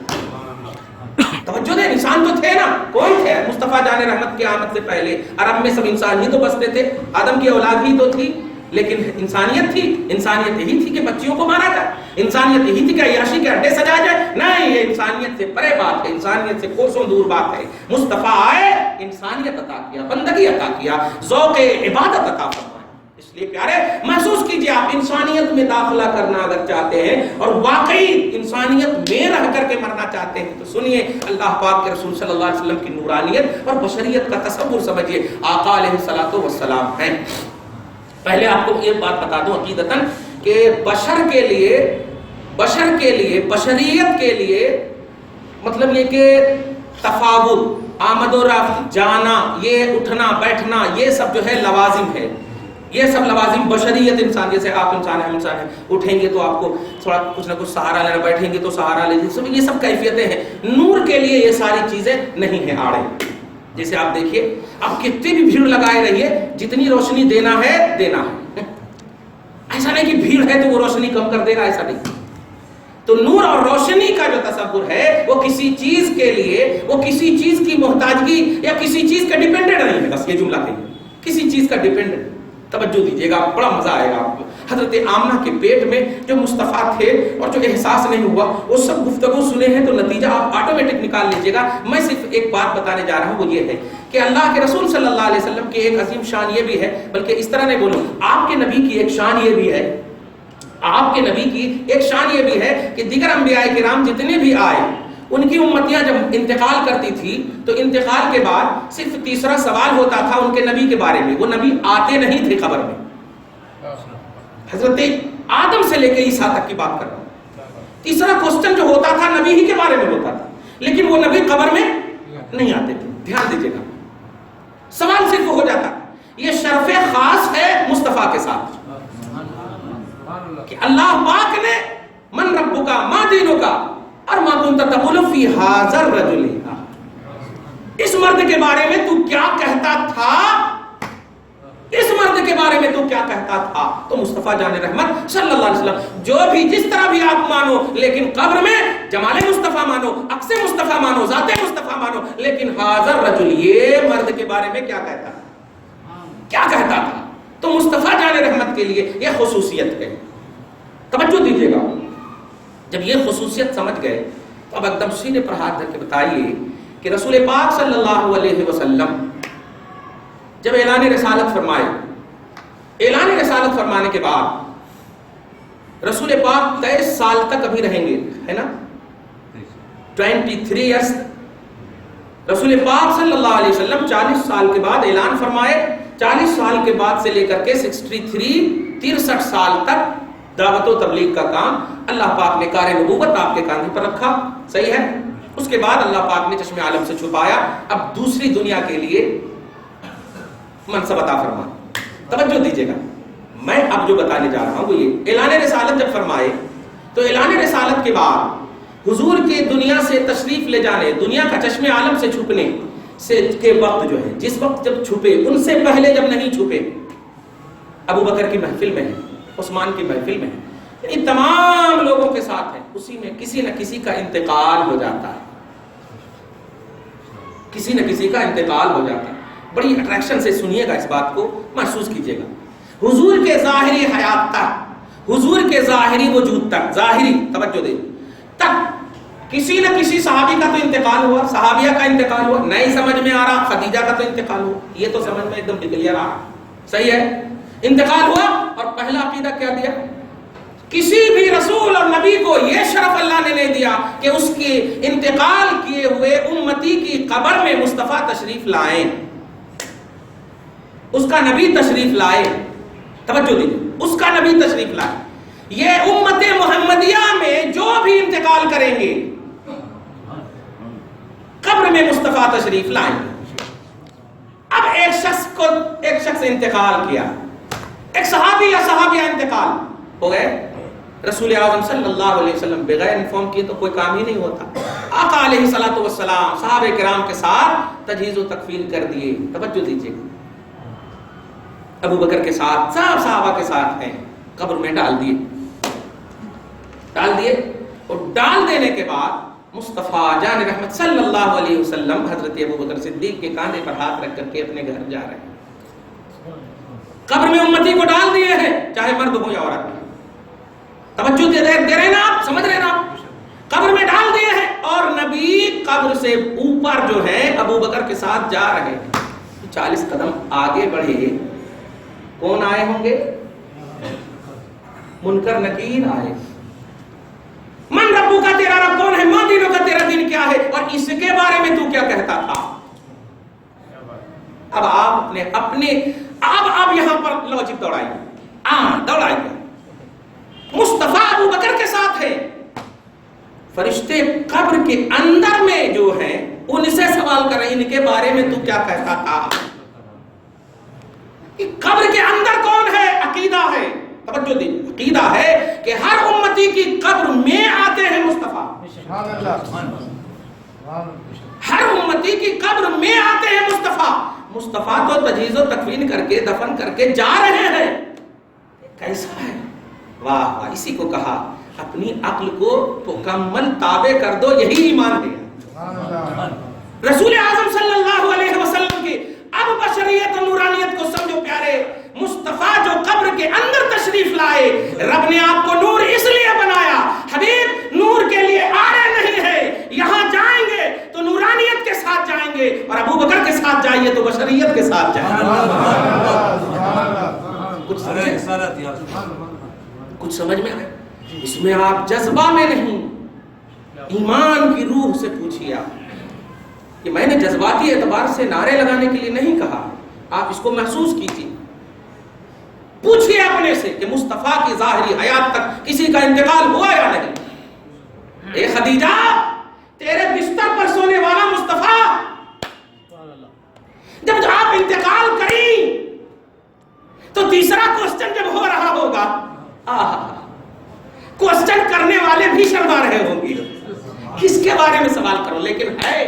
A: توجہ دے، انسان تو تھے نا، کون تھے؟ مصطفیٰ جان رحمت کی آمد سے پہلے عرب میں سب انسان ہی تو بستے تھے، آدم کی اولاد ہی تو تھی، لیکن انسانیت تھی، انسانیت یہی تھی کہ بچیوں کو مارا جائے، انسانیت یہی تھی کہ عیاشی کے اڈے سجایا جائے؟ نہیں، یہ انسانیت سے پرے بات ہے، انسانیت سے کوسوں دور بات ہے۔ مصطفیٰ آئے، انسانیت عطا کیا، بندگی عطا کیا، ذوق عبادت عطا فرمایا۔ اس لیے پیارے محسوس کیجئے، آپ انسانیت میں داخلہ کرنا اگر چاہتے ہیں اور واقعی انسانیت میں رہ کر کے مرنا چاہتے ہیں تو سنیے اللہ پاک کے رسول صلی اللہ علیہ وسلم کی نورانیت اور بشریت کا تصور سمجھیے۔ آقا علیہ الصلوۃ والسلام ہیں۔ پہلے آپ کو یہ بات بتا دوں عقیدتاً کہ بشر کے لیے بشریت کے لیے مطلب یہ کہ تفاوت، آمد و رفت، جانا، یہ اٹھنا بیٹھنا، یہ سب جو ہے لوازم ہے، یہ سب لوازم بشریت انسان، جیسے آپ انسان ہیں ہم انسان ہیں، اٹھیں گے تو آپ کو تھوڑا کچھ نہ کچھ سہارا لینا، بیٹھیں گے تو سہارا لینا، یہ سب کیفیتیں ہیں۔ نور کے لیے یہ ساری چیزیں نہیں ہیں آڑے۔ جیسے آپ دیکھیے، آپ کتنی بھی بھیڑ لگائے رہیے، جتنی روشنی دینا ہے دینا ہے، ایسا نہیں کہ بھیڑ ہے تو وہ روشنی کم کر دے گا، ایسا نہیں۔ تو نور اور روشنی کا جو تصور ہے وہ کسی چیز کے لیے، وہ کسی چیز کی محتاجگی یا کسی چیز کا ڈیپینڈنٹ نہیں ہے، بس یہ جملہ کہیے، کسی چیز کا ڈیپینڈنٹ۔ توجہ دیجیے گا، بڑا مزہ آئے گا آپ کو۔ حضرت آمنہ کے پیٹ میں جو مصطفیٰ تھے اور جو احساس نہیں ہوا، وہ سب گفتگو سنے ہیں تو نتیجہ آپ آٹومیٹک نکال لیجیے گا۔ میں صرف ایک بات بتانے جا رہا ہوں، وہ یہ ہے کہ اللہ کے رسول صلی اللہ علیہ وسلم کی ایک عظیم شان یہ بھی ہے، بلکہ اس طرح نہیں بولوں، آپ کے نبی کی ایک شان یہ بھی ہے، آپ کے نبی کی ایک شان یہ بھی ہے کہ دیگر انبیاء کرام جتنے بھی آئے، ان کی امتیاں جب انتقال کرتی تھی تو انتقال کے بعد صرف تیسرا سوال ہوتا تھا ان کے نبی کے بارے میں، وہ نبی آتے نہیں تھے قبر میں۔ حضرت آدم سے لے کے عیسیٰ تک کی بات کر رہا ہوں، تیسرا کوسچن جو ہوتا تھا نبی ہی کے بارے میں ہوتا تھا، لیکن وہ نبی قبر میں نہیں آتے تھے۔ دھیان دیجیے گا، سوال صرف ہو جاتا، یہ شرف خاص ہے مصطفیٰ کے ساتھ کہ اللہ پاک نے من ربک ما دینک اور ما کنت تقول فی ھذا الرجل، اس مرد کے بارے میں تو کیا کہتا تھا، اس مرد کے بارے میں تو کیا کہتا تھا۔ تو مصطفیٰ جان رحمت صلی اللہ علیہ وسلم جو بھی جس طرح بھی آپ مانو، لیکن قبر میں جمال مصطفیٰ مانو، عکس مصطفیٰ مانو، ذات مصطفیٰ مانو، لیکن ھذا الرجل، یہ مرد کے بارے میں کیا کہتا تھا، کیا کہتا تھا۔ تو مصطفیٰ جان رحمت کے لیے یہ خصوصیت ہے۔ توجہ دیجیے گا، جب یہ خصوصیت سمجھ گئے تو اب ایک دم سینے پر ہاتھ رکھ کے بتائیے کہ رسول پاک صلی اللہ علیہ وسلم جب اعلان رسالت فرمائے، اعلان رسالت فرمانے کے بعد رسول پاک 23 سال تک ابھی رہیں گے، ہے نا، 23 ایئرس۔ رسول پاک صلی اللہ علیہ وسلم 40 سال کے بعد اعلان فرمائے، 40 سال کے بعد سے لے کر کے 63 سال تک دعوت و تبلیغ کا کام اللہ پاک نے کار نبوت آپ کے کاندھے پر رکھا، صحیح ہے۔ اس کے بعد اللہ پاک نے چشم عالم سے چھپایا، اب دوسری دنیا کے لیے منصب عطا فرما۔ توجہ دیجیے گا، میں اب جو بتانے جا رہا ہوں وہ یہ، اعلان رسالت جب فرمائے تو اعلان رسالت کے بعد حضور کے دنیا سے تشریف لے جانے، دنیا کا چشم عالم سے چھپنے سے کے وقت جو ہے، جس وقت جب چھپے، ان سے پہلے جب نہیں چھپے، ابو بکر کی محفل میں ہے، عثمان کی محفل میں ہے، یعنی تمام لوگوں کے ساتھ ہیں، اسی میں کسی نہ کسی کا انتقال ہو جاتا ہے، کسی نہ کسی کا انتقال ہو جاتا ہے۔ بڑی اٹریکشن سے سنیے گا، اس بات کو محسوس کیجیے گا۔ حضور کے ظاہری حیات تک، حضور کے ظاہری وجود تک، ظاہری توجہ دے تک کسی نہ کسی صحابی کا تو انتقال ہوا، صحابیہ کا انتقال ہوا، نہیں سمجھ میں آ رہا خدیجہ کا تو انتقال ہوا، یہ تو سمجھ میں ایک دم کلیئر آ رہا، صحیح ہے، انتقال ہوا۔ اور پہلا عقیدہ کیا دیا، کسی بھی رسول اور نبی کو یہ شرف اللہ نے نہیں دیا کہ اس کے انتقال کیے ہوئے امتی کی قبر میں مصطفیٰ تشریف لائیں، اس کا نبی تشریف لائے، توجہ دیجیے، اس کا نبی تشریف لائے۔ یہ امت محمدیہ میں جو بھی انتقال کریں گے قبر میں مصطفیٰ تشریف لائیں۔ اب ایک شخص انتقال کیا، ایک صحابی یا صحابیہ انتقال ہو گئے، رسول اعظم صلی اللہ علیہ وسلم بغیر انفارم کیے تو کوئی کام ہی نہیں ہوتا۔ آقا علیہ الصلوۃ والسلام صحابہ کرام کے ساتھ تجہیز و تکفین کر دیے. توجہ دیجیے, ابو بکر کے ساتھ سب صحابہ کے ساتھ ہیں, قبر میں ڈال دیے. اور ڈال دینے کے بعد مصطفیٰ جان رحمت صلی اللہ علیہ وسلم حضرت ابو بکر صدیق کے کاندھے پر ہاتھ رکھ کر کے اپنے گھر جا رہے ہیں. قبر میں امتی کو ڈال دیے ہیں, چاہے مرد ہو یا عورت. توجہ دے رہے ہیں نا آپ, سمجھ رہے ہیں نا آپ, قبر میں ڈال دیے ہیں. اور نبی قبر سے اوپر جو ہے ابو بکر کے ساتھ جا رہے ہیں. 40 قدم آگے بڑھے, کون آئے ہوں گے؟ منکر نکیر آئے. من ربو کا تیرا رب کون ہے, ماں دینوں کا تیرا دین کیا ہے, اور اس کے بارے میں تو کیا کہتا تھا. اب آپ اپنے اب یہاں پر لوجک دوڑائیے. مصطفیٰ ابو بکر کے ساتھ ہے, فرشتے قبر کے اندر میں جو ہیں ان سے سوال کر رہے ہیں, ان کے بارے میں تو کیا کہتا تھا. قبر کے اندر کون ہے؟ عقیدہ ہے. توجہ دی, عقیدہ ہے کہ ہر امتی کی قبر میں آتے ہیں مصطفیٰ. ہر امتی کی قبر میں آتے ہیں مصطفیٰ. مصطفیٰ تو تجہیز و تکفین کر کے دفن کر کے جا رہے ہیں. کیسا ہے؟ واہ واہ, اسی کو کہا اپنی عقل کو مکمل تابع کر دو, یہی ایمان ہے. رسول اعظم صلی اللہ علیہ وسلم کی اب بشریت و نورانیت کو سمجھو پیارے. مصطفیٰ جو قبر کے اندر تشریف لائے, رب نے آپ کو نور اس لیے بنایا. حبیب نور کے لیے آڑے نہیں ہے, یہاں جائیں گے تو نورانیت کے ساتھ جائیں گے, اور ابو بکر کے ساتھ جائیے تو بشریت کے ساتھ جائیں گے. کچھ سمجھ میں آئے؟ اس میں آپ جذبہ میں نہیں, ایمان کی روح سے پوچھیے. آپ کہ میں نے جذباتی اعتبار سے نعرے لگانے کے لیے نہیں کہا, آپ اس کو محسوس کیجیے. پوچھئے اپنے سے کہ مصطفیٰ کی ظاہری حیات تک کسی کا انتقال ہوا یا نہیں. اے خدیجہ, تیرے بستر پر سونے والا مصطفیٰ جب آپ انتقال کریں تو تیسرا کوسچن جب ہو رہا ہوگا, کوسچن کرنے والے بھی شرما رہے ہوں گے, کس کے بارے میں سوال کرو. لیکن ہے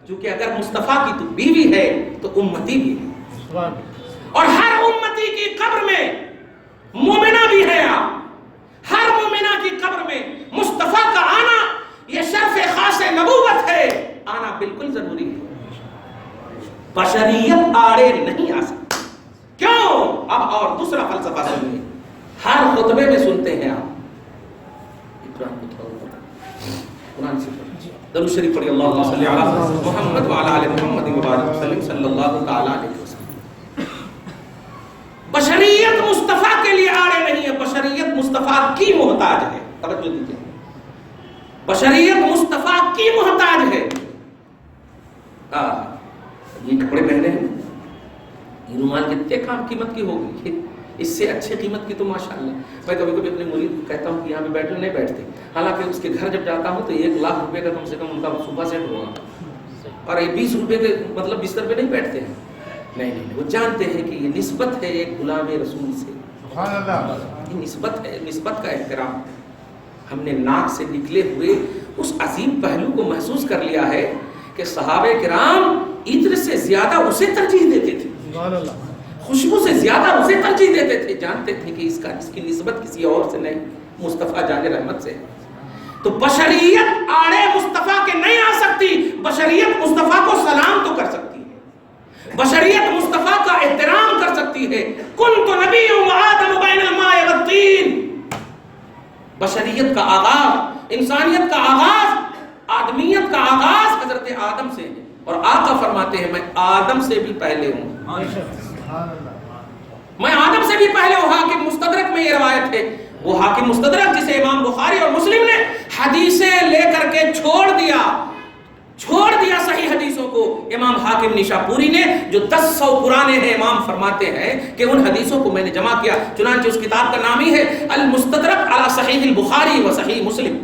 A: چونکہ اگر مصطفیٰ کی تو بیوی ہے تو امتی بھی ہے, اور ہر امتی کی قبر میں مومنہ بھی ہے. آپ ہر مومنہ کی قبر میں مصطفیٰ کا آنا یہ شرف خاص نبوت ہے, آنا بالکل ضروری ہے. بشریت آڑے نہیں آ سکتی. کیوں؟ اب اور دوسرا فلسفہ سنیے, ہر خطبے میں سنتے ہیں آپ قرآن سے درود شریف پڑھی, اللہ صلی علی محمد وعلی آل محمد وبارک وسلم صلی اللہ تعالی علیہ وسلم. بشریت مصطفیٰ کے لیے آڑے نہیں ہے, بشریت مصطفیٰ کی محتاج ہے. توجہ دیجیے, بشریت مصطفیٰ کی محتاج ہے. یہ کپڑے پہنے ہیں, یہ رومال کتنے کام قیمت کی ہوگی, اس سے اچھے قیمت کی تو ماشاءاللہ. میں کبھی کبھی اپنے مرید کو کہتا ہوں کہ یہاں پہ بیٹھے نہیں بیٹھتے, حالانکہ اس کے گھر جب جاتا ہوں تو 1 لاکھ روپے کا کم سے کم ان کا صوفہ سیٹ ہوگا, اور 20 روپے کے مطلب بستر پہ نہیں بیٹھتے ہیں. نہیں, وہ جانتے ہیں کہ یہ نسبت ہے ایک غلام رسول سے. یہ نسبت ہے, نسبت کا احترام. ہم نے ناک سے نکلے ہوئے اس عظیم پہلو کو محسوس کر لیا ہے کہ صحابہ کرام عطر سے زیادہ اسے ترجیح دیتے تھے, خوشبو سے زیادہ اسے ترجیح دیتے تھے. جانتے تھے کہ اس کی نسبت کسی اور سے نہیں, مصطفیٰ جان رحمت سے. تو بشریت آڑے مصطفیٰ کے نہیں آ سکتی. بشریت مصطفیٰ کو سلام تو کر سکتی ہے, بشریت مصطفیٰ کا احترام کر سکتی ہے. کنت نبی و آدم بین الماء والطین. بشریت کا آغاز, انسانیت کا آغاز, آدمیت کا آغاز حضرت آدم سے ہے, اور آقا فرماتے ہیں میں آدم سے بھی پہلے ہوں. میں آدم سے بھی پہلے ہوں. حاکم مستدرک میں یہ روایت ہے, وہ حاکم مستدرک جسے امام بخاری اور مسلم نے حدیثیں لے کر کے چھوڑ دیا صحیح حدیثوں کو. امام حاکم نشاپوری نے جو 1000 پرانے ہیں, امام فرماتے ہیں کہ ان حدیثوں کو میں نے جمع کیا, چنانچہ اس کتاب کا نام ہی ہے المستدرک علی صحیح البخاری و صحیح مسلم.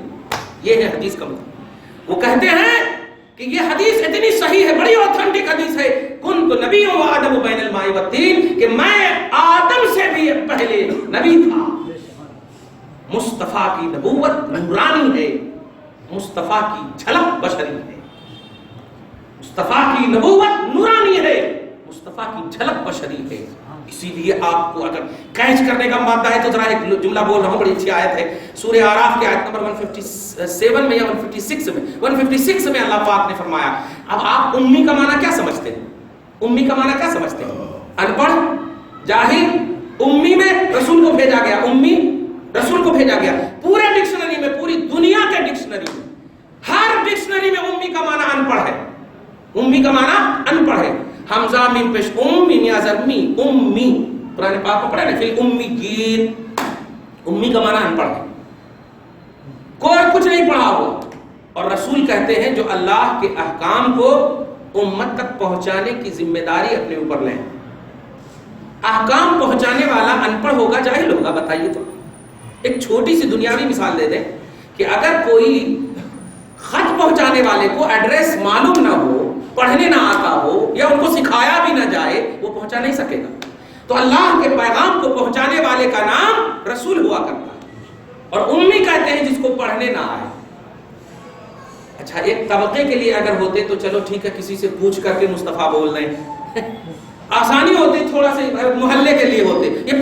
A: یہ ہے حدیث کا مطلب. وہ کہتے ہیں کہ یہ حدیث اتنی صحیح ہے, بڑی اوتھینٹک حدیث ہے. کنت نبی و آدم بین الماء والطین, کہ میں آدم سے بھی پہلے نبی تھا. مصطفیٰ کی نبوت نورانی ہے, مصطفیٰ کی جھلک بشری ہے، مصطفیٰ کی نبوت نورانی ہے، مصطفیٰ کی جھلک بشری ہے. اسی لیے آپ کو اگر کیچ کرنے کا مادہ ہے تو ذرا ایک جملہ بول رہا ہوں، بڑی اچھی آیت ہے سورہ اعراف کی آیت نمبر 157 میں یا 156 میں اللہ پاک نے فرمایا. اب آپ امی کا معنی کیا سمجھتے ہیں؟ امی کا معنی کیا سمجھتے ہیں؟ ان پڑھ، جاہل. امی میں رسول کو بھیجا گیا، امی رسول کو بھیجا گیا. پورے ڈکشنری میں، پوری دنیا کے ڈکشنری میں، ہر ڈکشنری میں امی کا معنی ان پڑھ ہے. امی کا معنی ان پڑھ ہے. حمزہ میم پیش میم یا زرمی امی، قرآن پاک میں پڑھا نا، فی امیین. امی کا معنی ان پڑھ ہے، کوئی کچھ نہیں پڑھا ہوا. اور رسول کہتے ہیں جو اللہ کے احکام کو امت تک پہنچانے کی ذمہ داری اپنے اوپر لیں. احکام پہنچانے والا ان پڑھ ہوگا، جاہل ہوگا؟ بتائیے تو. ایک چھوٹی سی دنیاوی مثال دے دیں کہ اگر کوئی خط پہنچانے والے کو ایڈریس معلوم نہ ہو، پڑھنے نہ آتا ہو، یا ان کو سکھایا بھی نہ جائے، وہ پہنچا نہیں سکے گا. تو اللہ کے پیغام کو پہنچانے والے کا نام رسول ہوا کرتا ہے. اور امی کہتے ہیں جس کو پڑھنے نہ آئے. اچھا ایک طبقے کے لیے اگر ہوتے تو چلو ٹھیک ہے، کسی سے پوچھ کر کے مصطفیٰ بول رہے ہیں، آسانی ہوتی، تھوڑا سا محلے کے لیے ہوتے. یہ